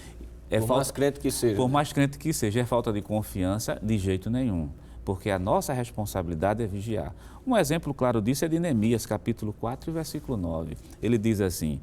[SPEAKER 1] mais crente que seja.
[SPEAKER 4] Por mais crente que seja, é falta de confiança de jeito nenhum. Porque a nossa responsabilidade é vigiar. Um exemplo claro disso é de Neemias, capítulo 4, versículo 9. Ele diz assim: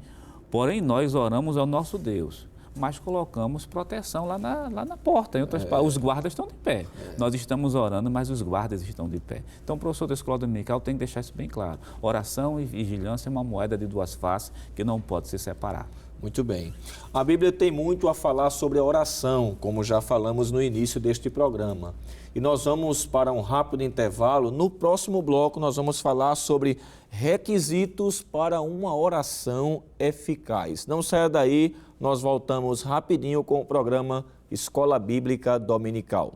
[SPEAKER 4] porém nós oramos ao nosso Deus, mas colocamos proteção lá na porta. Em outras palavras, os guardas estão de pé. Nós estamos orando, mas os guardas estão de pé. Então, o professor da escola dominical tem que deixar isso bem claro. Oração e vigilância é uma moeda de duas faces que não pode se separar.
[SPEAKER 1] Muito bem. A Bíblia tem muito a falar sobre a oração, como já falamos no início deste programa. E nós vamos para um rápido intervalo. No próximo bloco, nós vamos falar sobre requisitos para uma oração eficaz. Não saia daí, nós voltamos rapidinho com o programa Escola Bíblica Dominical.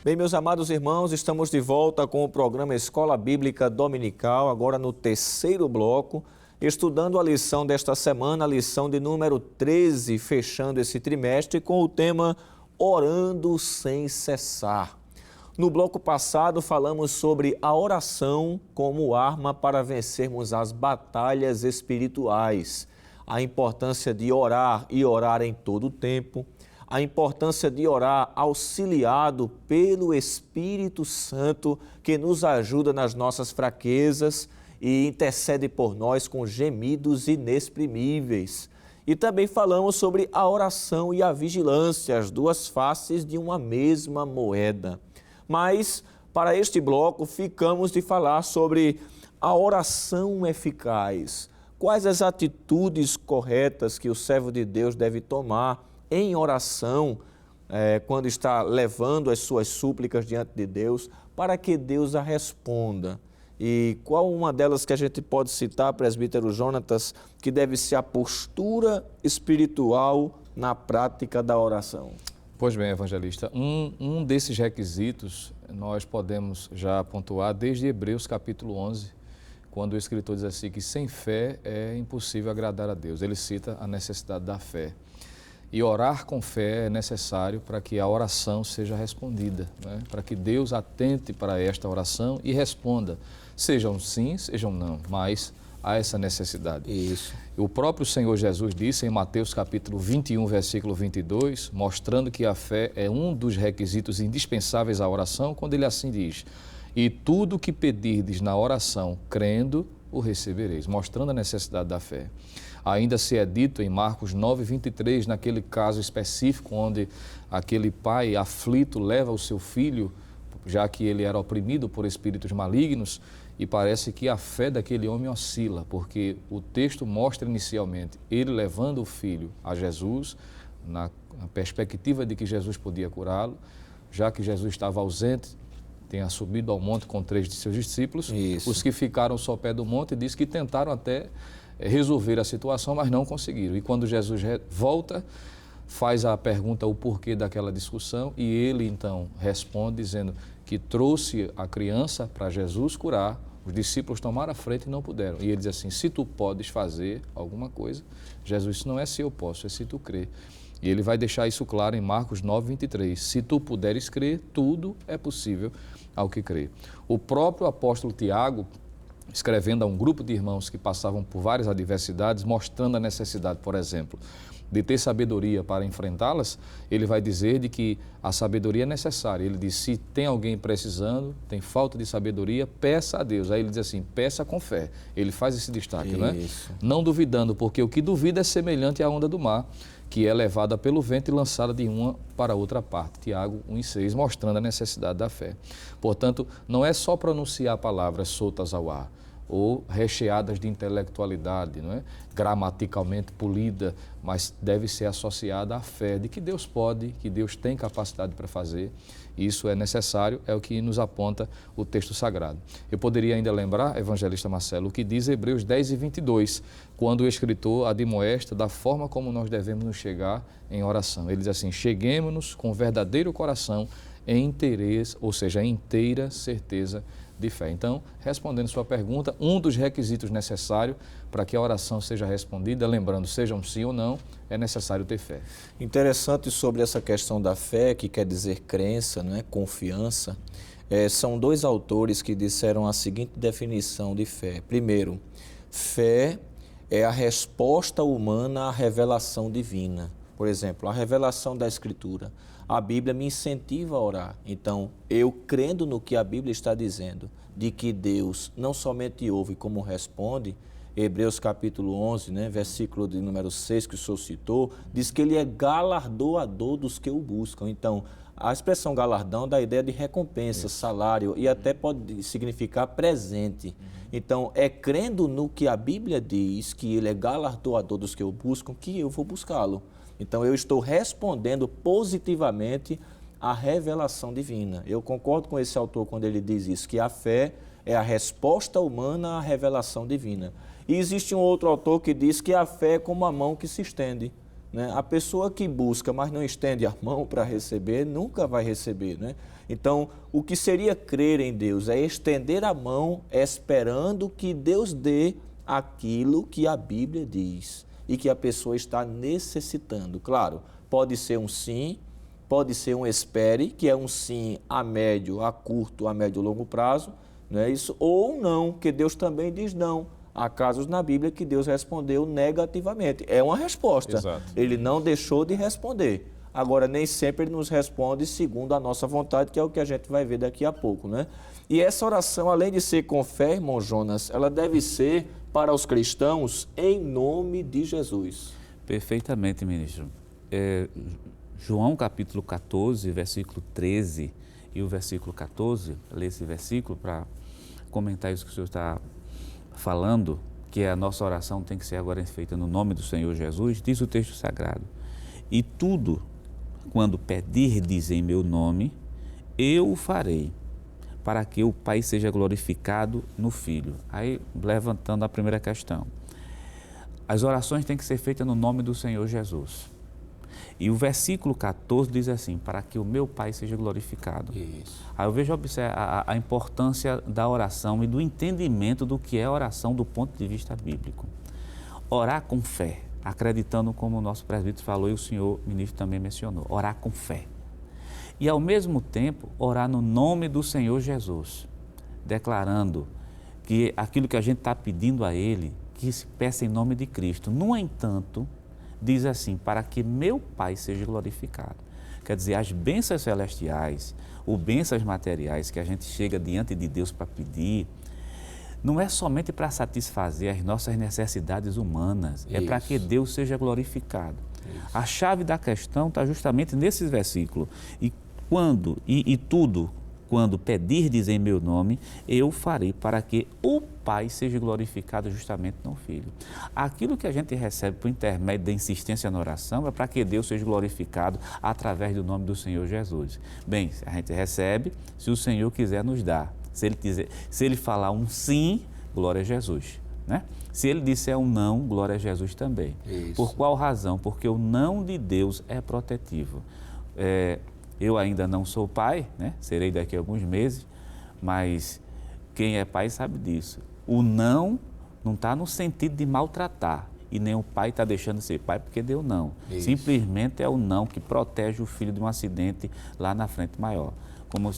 [SPEAKER 1] Bem, meus amados irmãos, estamos de volta com o programa Escola Bíblica Dominical, agora no terceiro bloco, estudando a lição desta semana, a lição de número 13, fechando esse trimestre com o tema Orando Sem Cessar. No bloco passado, falamos sobre a oração como arma para vencermos as batalhas espirituais, a importância de orar e orar em todo o tempo, a importância de orar auxiliado pelo Espírito Santo, que nos ajuda nas nossas fraquezas e intercede por nós com gemidos inexprimíveis. E também falamos sobre a oração e a vigilância, as duas faces de uma mesma moeda. Mas, para este bloco, ficamos de falar sobre a oração eficaz. Quais as atitudes corretas que o servo de Deus deve tomar em oração, quando está levando as suas súplicas diante de Deus, para que Deus a responda? E qual uma delas que a gente pode citar, presbítero Jonatas, que deve ser a postura espiritual na prática da oração?
[SPEAKER 3] Pois bem, evangelista, um desses requisitos nós podemos já pontuar desde Hebreus capítulo 11, quando o escritor diz assim que sem fé é impossível agradar a Deus. Ele cita a necessidade da fé. E orar com fé é necessário para que a oração seja respondida, né? Para que Deus atente para esta oração e responda, sejam sim, sejam não, mas há essa necessidade.
[SPEAKER 1] Isso.
[SPEAKER 3] O próprio Senhor Jesus disse em Mateus capítulo 21, versículo 22, mostrando que a fé é um dos requisitos indispensáveis à oração, quando ele assim diz: e tudo que pedirdes na oração, crendo, o recebereis, mostrando a necessidade da fé. Ainda se é dito em Marcos 9, 23, naquele caso específico onde aquele pai aflito leva o seu filho, já que ele era oprimido por espíritos malignos, e parece que a fé daquele homem oscila, porque o texto mostra inicialmente ele levando o filho a Jesus, na perspectiva de que Jesus podia curá-lo, já que Jesus estava ausente, tenha subido ao monte com 3 de seus discípulos.
[SPEAKER 1] Isso.
[SPEAKER 3] Os que ficaram só pé do monte diz que tentaram até resolver a situação, mas não conseguiram. E quando Jesus volta, faz a pergunta, o porquê daquela discussão, e ele então responde dizendo que trouxe a criança para Jesus curar, os discípulos tomaram a frente e não puderam. E ele diz assim, se tu podes fazer alguma coisa, Jesus disse, não é se eu posso, é se tu crê. E ele vai deixar isso claro em Marcos 9, 23. Se tu puderes crer, tudo é possível ao que crê. O próprio apóstolo Tiago, escrevendo a um grupo de irmãos que passavam por várias adversidades, mostrando a necessidade, por exemplo, de ter sabedoria para enfrentá-las, ele vai dizer de que a sabedoria é necessária. Ele diz, se tem alguém precisando, tem falta de sabedoria, peça a Deus. Aí ele diz assim, peça com fé. Ele faz esse destaque, não é? Não duvidando, porque o que duvida é semelhante à onda do mar, que é levada pelo vento e lançada de uma para outra parte. Tiago 1,6, mostrando a necessidade da fé. Portanto, não é só pronunciar palavras soltas ao ar, ou recheadas de intelectualidade, não é? Gramaticalmente polida, mas deve ser associada à fé de que Deus pode, que Deus tem capacidade para fazer. Isso é necessário, é o que nos aponta o texto sagrado. Eu poderia ainda lembrar, evangelista Marcelo, o que diz Hebreus 10 e 22, quando o escritor admoesta da forma como nós devemos nos chegar em oração. Ele diz assim, cheguemo-nos com verdadeiro coração em interesse, ou seja, em inteira certeza de fé. Então, respondendo sua pergunta, um dos requisitos necessários para que a oração seja respondida, lembrando, seja um sim ou não, é necessário ter fé.
[SPEAKER 1] Interessante sobre essa questão da fé, que quer dizer crença, não é? Confiança. São dois autores que disseram a seguinte definição de fé. Primeiro, fé é a resposta humana à revelação divina. Por exemplo, a revelação da Escritura. A Bíblia me incentiva a orar. Então, eu crendo no que a Bíblia está dizendo, de que Deus não somente ouve como responde, Hebreus capítulo 11, né, versículo de número 6 que o senhor citou, diz que ele é galardoador dos que o buscam. Então, a expressão galardão dá a ideia de recompensa, salário, e até pode significar presente. Então, é crendo no que a Bíblia diz, que ele é galardoador dos que o buscam, que eu vou buscá-lo. Então, eu estou respondendo positivamente à revelação divina. Eu concordo com esse autor quando ele diz isso, que a fé é a resposta humana à revelação divina. E existe um outro autor que diz que a fé é como a mão que se estende, né? A pessoa que busca, mas não estende a mão para receber, nunca vai receber, né? Então, o que seria crer em Deus é estender a mão esperando que Deus dê aquilo que a Bíblia diz e que a pessoa está necessitando. Claro, pode ser um sim, pode ser um espere, que é um sim a médio, a curto, a médio e longo prazo, não é isso? Ou um não, que Deus também diz não. Há casos na Bíblia que Deus respondeu negativamente. É uma resposta.
[SPEAKER 3] Exato.
[SPEAKER 1] Ele não deixou de responder. Agora, nem sempre ele nos responde segundo a nossa vontade, que é o que a gente vai ver daqui a pouco, né? E essa oração, além de ser com fé, irmão Jonas, ela deve ser para os cristãos em nome de Jesus.
[SPEAKER 4] Perfeitamente, ministro. João capítulo 14, versículo 13 e o versículo 14, lê esse versículo para comentar isso que o senhor está falando, que a nossa oração tem que ser agora feita no nome do Senhor Jesus, diz o texto sagrado. E tudo, quando pedirdes em meu nome, eu o farei, para que o Pai seja glorificado no Filho. Aí, levantando a primeira questão. As orações têm que ser feitas no nome do Senhor Jesus. E o versículo 14 diz assim, para que o meu Pai seja glorificado.
[SPEAKER 1] Isso.
[SPEAKER 4] Aí eu vejo a importância da oração e do entendimento do que é oração do ponto de vista bíblico. Orar com fé, acreditando como o nosso presbítero falou e o senhor ministro também mencionou, orar com fé. E ao mesmo tempo, orar no nome do Senhor Jesus, declarando que aquilo que a gente está pedindo a Ele, que se peça em nome de Cristo. No entanto, diz assim, para que meu Pai seja glorificado. Quer dizer, as bênçãos celestiais, ou bênçãos materiais que a gente chega diante de Deus para pedir, não é somente para satisfazer as nossas necessidades humanas, é para que Deus seja glorificado. Isso. A chave da questão está justamente nesse versículo. E tudo, quando pedirdes em meu nome, eu farei para que o Pai seja glorificado justamente no Filho. Aquilo que a gente recebe por intermédio da insistência na oração é para que Deus seja glorificado através do nome do Senhor Jesus. Bem, a gente recebe se o Senhor quiser nos dar. Se ele falar um sim, glória a Jesus, né? Se ele disser um não, glória a Jesus também. Isso. Por qual razão? Porque o não de Deus é protetivo. Eu ainda não sou pai, né? Serei daqui a alguns meses, mas quem é pai sabe disso. O não está no sentido de maltratar. e nem o pai está deixando de ser pai porque deu não.
[SPEAKER 1] Isso.
[SPEAKER 4] Simplesmente é o não que protege o filho de um acidente lá na frente maior. Como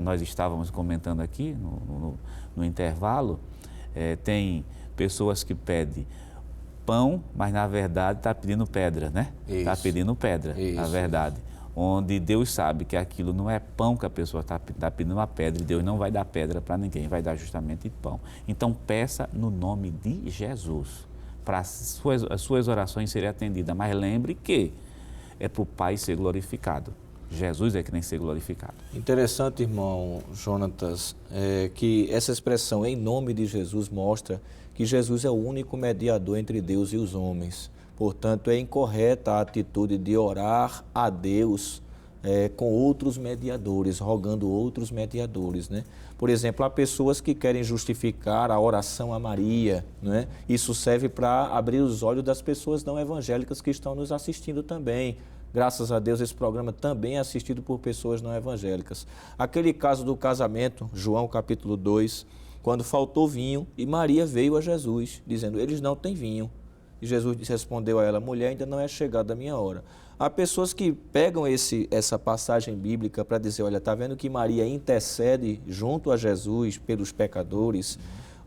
[SPEAKER 4] nós estávamos comentando aqui no intervalo, tem pessoas que pedem pão, mas na verdade está pedindo pedra, né? Está pedindo pedra, na verdade. Onde Deus sabe que aquilo não é pão que a pessoa está pedindo uma pedra, e Deus não vai dar pedra para ninguém, vai dar justamente pão. Então peça no nome de Jesus, para as suas orações serem atendidas. Mas lembre que é para o Pai ser glorificado. Jesus é que tem que ser glorificado.
[SPEAKER 1] Interessante, irmão Jonatas, que essa expressão em nome de Jesus mostra que Jesus é o único mediador entre Deus e os homens. Portanto, é incorreta a atitude de orar a Deus com outros mediadores, rogando outros mediadores, né? Por exemplo, há pessoas que querem justificar a oração a Maria, né? Isso serve para abrir os olhos das pessoas não evangélicas que estão nos assistindo também. Graças a Deus, esse programa também é assistido por pessoas não evangélicas. Aquele caso do casamento, João capítulo 2, quando faltou vinho e Maria veio a Jesus, dizendo, eles não têm vinho. E Jesus respondeu a ela, mulher, ainda não é chegada a minha hora. Há pessoas que pegam essa passagem bíblica para dizer, olha, está vendo que Maria intercede junto a Jesus pelos pecadores?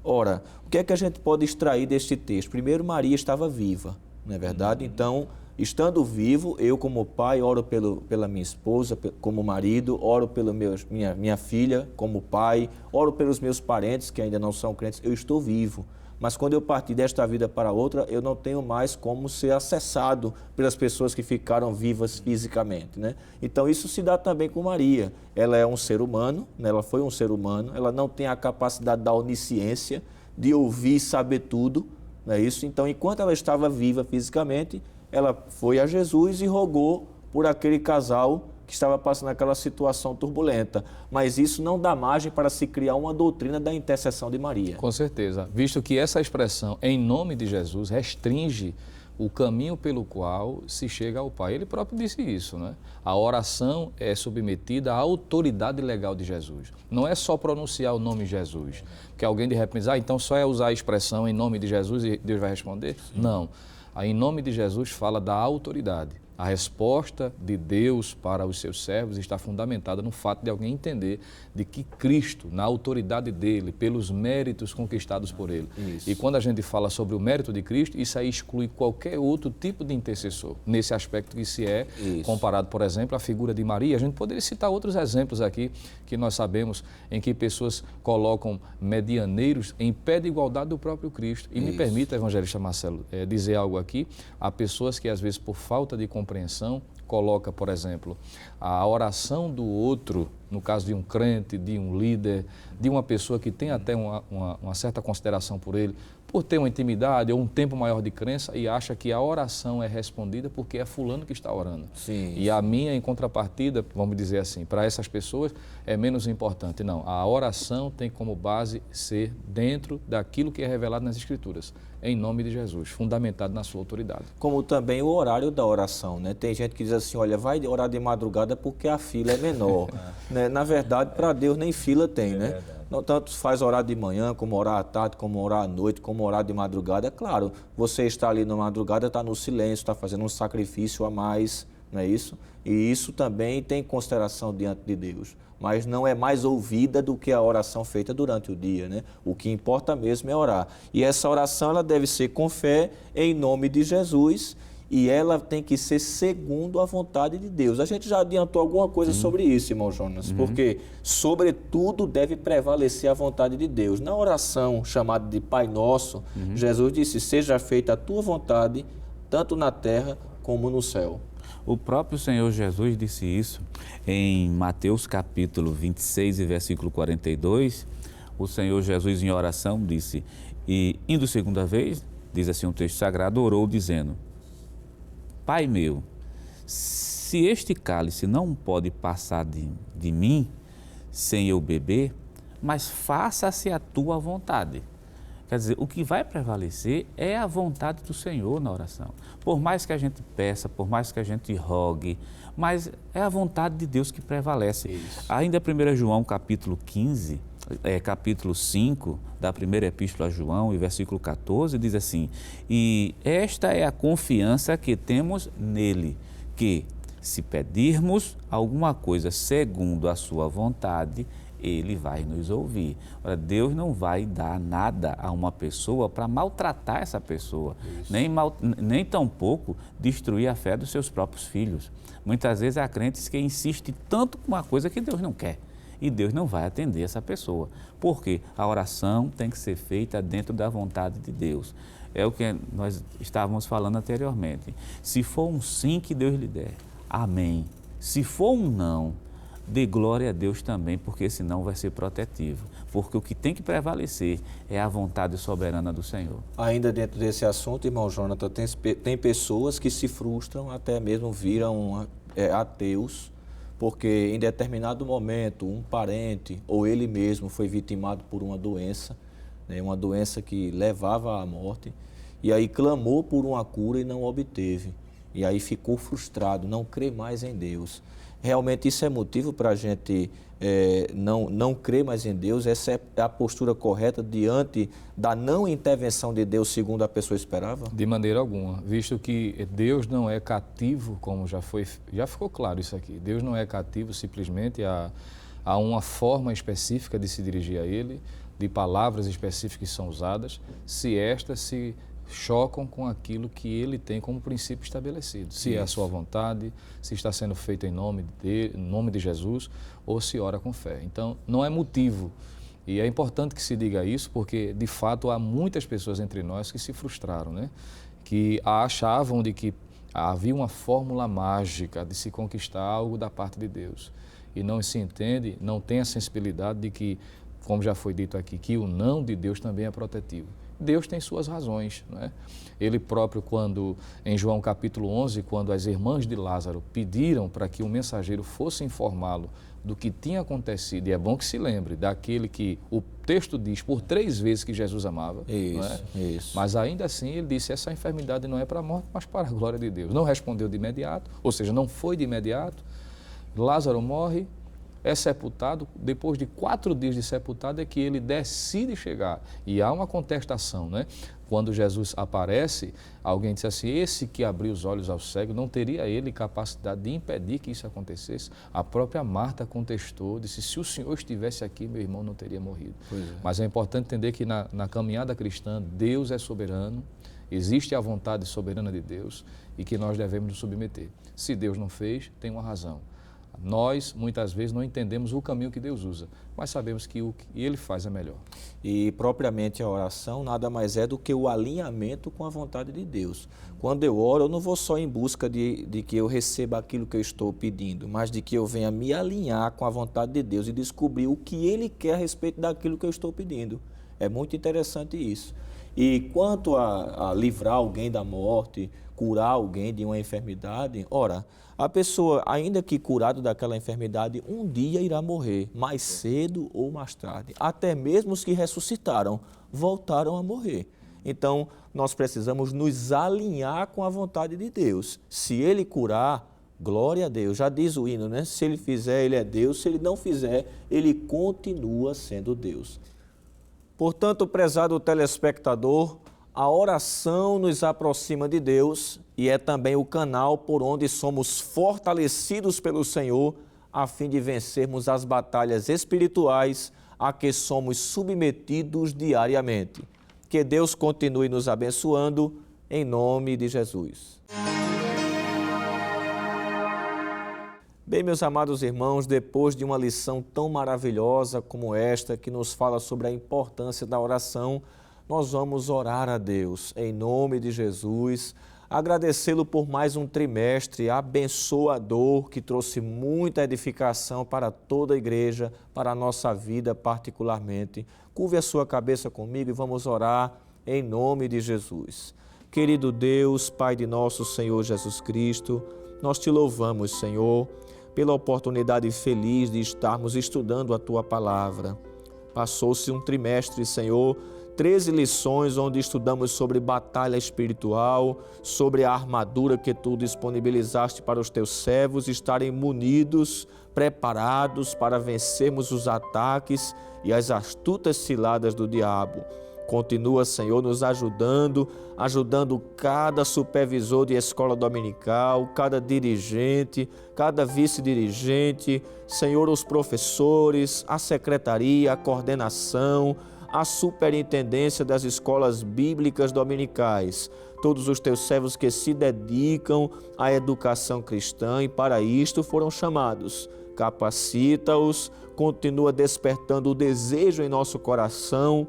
[SPEAKER 1] Ora, o que é que a gente pode extrair deste texto? Primeiro, Maria estava viva, não é verdade? Então, estando vivo, eu como pai oro pela minha esposa, como marido, oro pela minha filha como pai, oro pelos meus parentes que ainda não são crentes, eu estou vivo. Mas quando eu partir desta vida para outra, eu não tenho mais como ser acessado pelas pessoas que ficaram vivas fisicamente, né? Então isso se dá também com Maria. Ela é um ser humano, né? Ela foi um ser humano, ela não tem a capacidade da onisciência, de ouvir e saber tudo, não é isso? Então, enquanto ela estava viva fisicamente, ela foi a Jesus e rogou por aquele casal que estava passando aquela situação turbulenta. Mas isso não dá margem para se criar uma doutrina da intercessão de Maria.
[SPEAKER 3] Com certeza, visto que essa expressão, em nome de Jesus, restringe o caminho pelo qual se chega ao Pai. Ele próprio disse isso, né? A oração é submetida à autoridade legal de Jesus. Não é só pronunciar o nome de Jesus. Porque alguém de repente diz, então só é usar a expressão em nome de Jesus e Deus vai responder? Sim. Não. A em nome de Jesus fala da autoridade. A resposta de Deus para os seus servos está fundamentada no fato de alguém entender de que Cristo, na autoridade dele, pelos méritos conquistados por ele. Isso. E quando a gente fala sobre o mérito de Cristo, isso aí exclui qualquer outro tipo de intercessor. Nesse aspecto que se é comparado, por exemplo, à figura de Maria. A gente poderia citar outros exemplos aqui que nós sabemos em que pessoas colocam medianeiros em pé de igualdade do próprio Cristo. E me permita, evangelista Marcelo, dizer algo aqui. Há pessoas que às vezes por falta de compreensão, coloca, por exemplo, a oração do outro, no caso de um crente, de um líder, de uma pessoa que tem até uma certa consideração por ele, por ter uma intimidade ou um tempo maior de crença e acha que a oração é respondida porque é fulano que está orando.
[SPEAKER 1] Sim,
[SPEAKER 3] e a minha, em contrapartida, vamos dizer assim, para essas pessoas é menos importante. Não, a oração tem como base ser dentro daquilo que é revelado nas Escrituras, em nome de Jesus, fundamentado na sua autoridade.
[SPEAKER 1] Como também o horário da oração, né? Tem gente que diz assim, olha, vai orar de madrugada porque a fila é menor. Né? Na verdade, para Deus nem fila tem, né? Não, tanto faz orar de manhã, como orar à tarde, como orar à noite, como orar de madrugada. É claro, você está ali na madrugada, está no silêncio, está fazendo um sacrifício a mais, não é isso? E isso também tem consideração diante de Deus. Mas não é mais ouvida do que a oração feita durante o dia, né? O que importa mesmo é orar. E essa oração ela deve ser com fé, em nome de Jesus, e ela tem que ser segundo a vontade de Deus. A gente já adiantou alguma coisa sobre isso, irmão Jonas, porque, sobretudo, deve prevalecer a vontade de Deus. Na oração chamada de Pai Nosso, Jesus disse, seja feita a tua vontade, tanto na terra como no céu.
[SPEAKER 4] O próprio Senhor Jesus disse isso em Mateus capítulo 26 e versículo 42. O Senhor Jesus em oração disse, e indo segunda vez, diz assim um texto sagrado, orou dizendo, Pai meu, se este cálice não pode passar de mim sem eu beber, mas faça-se a tua vontade. Quer dizer, o que vai prevalecer é a vontade do Senhor na oração. Por mais que a gente peça, por mais que a gente rogue, mas é a vontade de Deus que prevalece. Isso. Ainda 1 João capítulo 15, capítulo 5 da primeira epístola a João, e versículo 14, diz assim: e esta é a confiança que temos nele, que se pedirmos alguma coisa segundo a sua vontade, ele vai nos ouvir. Ora, Deus não vai dar nada a uma pessoa para maltratar essa pessoa, nem tampouco destruir a fé dos seus próprios filhos. Muitas vezes há crentes que insistem tanto com uma coisa que Deus não quer. E Deus não vai atender essa pessoa. Porque a oração tem que ser feita dentro da vontade de Deus. É o que nós estávamos falando anteriormente. Se for um sim que Deus lhe der, amém. Se for um não, dê glória a Deus também, porque senão vai ser protetivo. Porque o que tem que prevalecer é a vontade soberana do Senhor.
[SPEAKER 1] Ainda dentro desse assunto, irmão Jonathan, tem pessoas que se frustram, até mesmo viram ateus, porque em determinado momento um parente ou ele mesmo foi vitimado por uma doença, né, uma doença que levava à morte, e aí clamou por uma cura e não obteve. E aí ficou frustrado, não crê mais em Deus. Realmente isso é motivo para a gente não crer mais em Deus? Essa é a postura correta diante da não intervenção de Deus segundo a pessoa esperava?
[SPEAKER 3] De maneira alguma, visto que Deus não é cativo, como já ficou claro isso aqui. Deus não é cativo simplesmente a uma forma específica de se dirigir a Ele, de palavras específicas que são usadas, se estas se chocam com aquilo que Ele tem como princípio estabelecido. Se é a sua vontade, se está sendo feito em nome de Jesus, ou se ora com fé. Então, não é motivo. E é importante que se diga isso, porque, de fato, há muitas pessoas entre nós que se frustraram, né? Que achavam de que havia uma fórmula mágica de se conquistar algo da parte de Deus. E não se entende, não tem a sensibilidade de que, como já foi dito aqui, que o não de Deus também é protetivo. Deus tem suas razões, não é? Ele próprio, quando, em João capítulo 11, quando as irmãs de Lázaro pediram para que o mensageiro fosse informá-lo do que tinha acontecido, e é bom que se lembre daquele que o texto diz por 3 vezes que Jesus amava, não é?
[SPEAKER 1] Isso.
[SPEAKER 3] Mas ainda assim ele disse, essa enfermidade não é para a morte, mas para a glória de Deus. Não respondeu de imediato, ou seja, não foi de imediato. Lázaro morre, é sepultado, depois de 4 dias de sepultado é que ele decide chegar. E há uma contestação, né? Quando Jesus aparece, alguém disse assim, esse que abriu os olhos ao cego, não teria ele capacidade de impedir que isso acontecesse? A própria Marta contestou, disse, se o Senhor estivesse aqui, meu irmão não teria morrido. Mas é importante entender que na caminhada cristã, Deus é soberano, existe a vontade soberana de Deus e que nós devemos nos submeter. Se Deus não fez, tem uma razão. Nós, muitas vezes, não entendemos o caminho que Deus usa, mas sabemos que o que Ele faz é melhor.
[SPEAKER 1] E, propriamente, a oração nada mais é do que o alinhamento com a vontade de Deus. Quando eu oro, eu não vou só em busca de que eu receba aquilo que eu estou pedindo, mas de que eu venha me alinhar com a vontade de Deus e descobrir o que Ele quer a respeito daquilo que eu estou pedindo. É muito interessante isso. E quanto a livrar alguém da morte, curar alguém de uma enfermidade, ora, a pessoa, ainda que curado daquela enfermidade, um dia irá morrer, mais cedo ou mais tarde. Até mesmo os que ressuscitaram voltaram a morrer. Então, nós precisamos nos alinhar com a vontade de Deus. Se Ele curar, glória a Deus. Já diz o hino, né? Se Ele fizer, Ele é Deus. Se Ele não fizer, Ele continua sendo Deus. Portanto, prezado telespectador, a oração nos aproxima de Deus e é também o canal por onde somos fortalecidos pelo Senhor a fim de vencermos as batalhas espirituais a que somos submetidos diariamente. Que Deus continue nos abençoando, em nome de Jesus. Bem, meus amados irmãos, depois de uma lição tão maravilhosa como esta, que nos fala sobre a importância da oração, nós vamos orar a Deus, em nome de Jesus, agradecê-lo por mais um trimestre abençoador que trouxe muita edificação para toda a igreja, para a nossa vida particularmente. Curve a sua cabeça comigo e vamos orar em nome de Jesus. Querido Deus, Pai de nosso Senhor Jesus Cristo, nós te louvamos, Senhor, pela oportunidade feliz de estarmos estudando a Tua Palavra. Passou-se um trimestre, Senhor, 13 lições onde estudamos sobre batalha espiritual, sobre a armadura que tu disponibilizaste para os teus servos estarem munidos, preparados para vencermos os ataques e as astutas ciladas do diabo. Continua, Senhor, nos ajudando cada supervisor de escola dominical, cada dirigente, cada vice-dirigente, Senhor, os professores, a secretaria, a coordenação, a superintendência das escolas bíblicas dominicais, todos os teus servos que se dedicam à educação cristã e para isto foram chamados. Capacita-os, continua despertando o desejo em nosso coração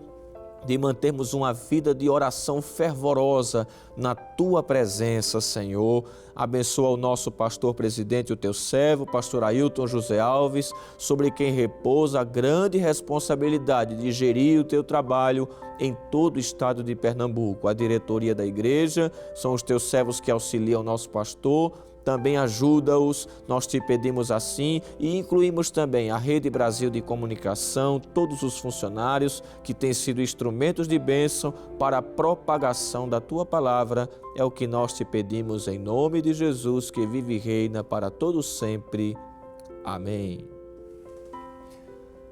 [SPEAKER 1] de mantermos uma vida de oração fervorosa na Tua presença, Senhor. Abençoa o nosso pastor presidente, o Teu servo, pastor Ailton José Alves, sobre quem repousa a grande responsabilidade de gerir o Teu trabalho em todo o estado de Pernambuco. A diretoria da igreja são os Teus servos que auxiliam o nosso pastor. Também ajuda-os, nós te pedimos assim, e incluímos também a Rede Brasil de Comunicação, todos os funcionários que têm sido instrumentos de bênção para a propagação da Tua Palavra. É o que nós te pedimos em nome de Jesus, que vive e reina para todos sempre. Amém.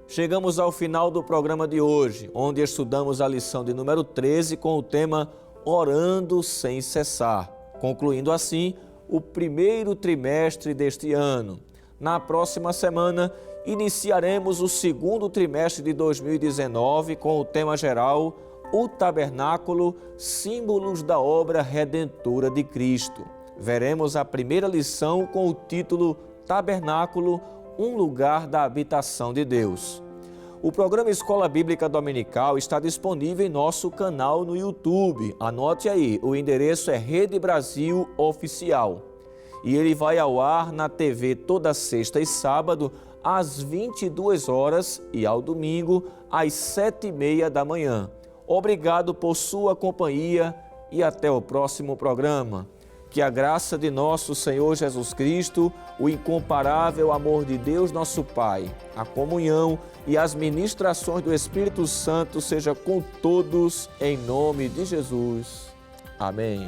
[SPEAKER 1] Chegamos ao final do programa de hoje, onde estudamos a lição de número 13 com o tema Orando Sem Cessar, concluindo assim o primeiro trimestre deste ano. Na próxima semana, iniciaremos o segundo trimestre de 2019 com o tema geral O Tabernáculo, Símbolos da Obra Redentora de Cristo. Veremos a primeira lição com o título Tabernáculo, um lugar da habitação de Deus. O programa Escola Bíblica Dominical está disponível em nosso canal no YouTube. Anote aí, o endereço é Rede Brasil Oficial. E ele vai ao ar na TV toda sexta e sábado, às 22 horas e ao domingo, às 7h30 da manhã. Obrigado por sua companhia e até o próximo programa. Que a graça de nosso Senhor Jesus Cristo, o incomparável amor de Deus nosso Pai, a comunhão e as ministrações do Espírito Santo seja com todos, em nome de Jesus. Amém.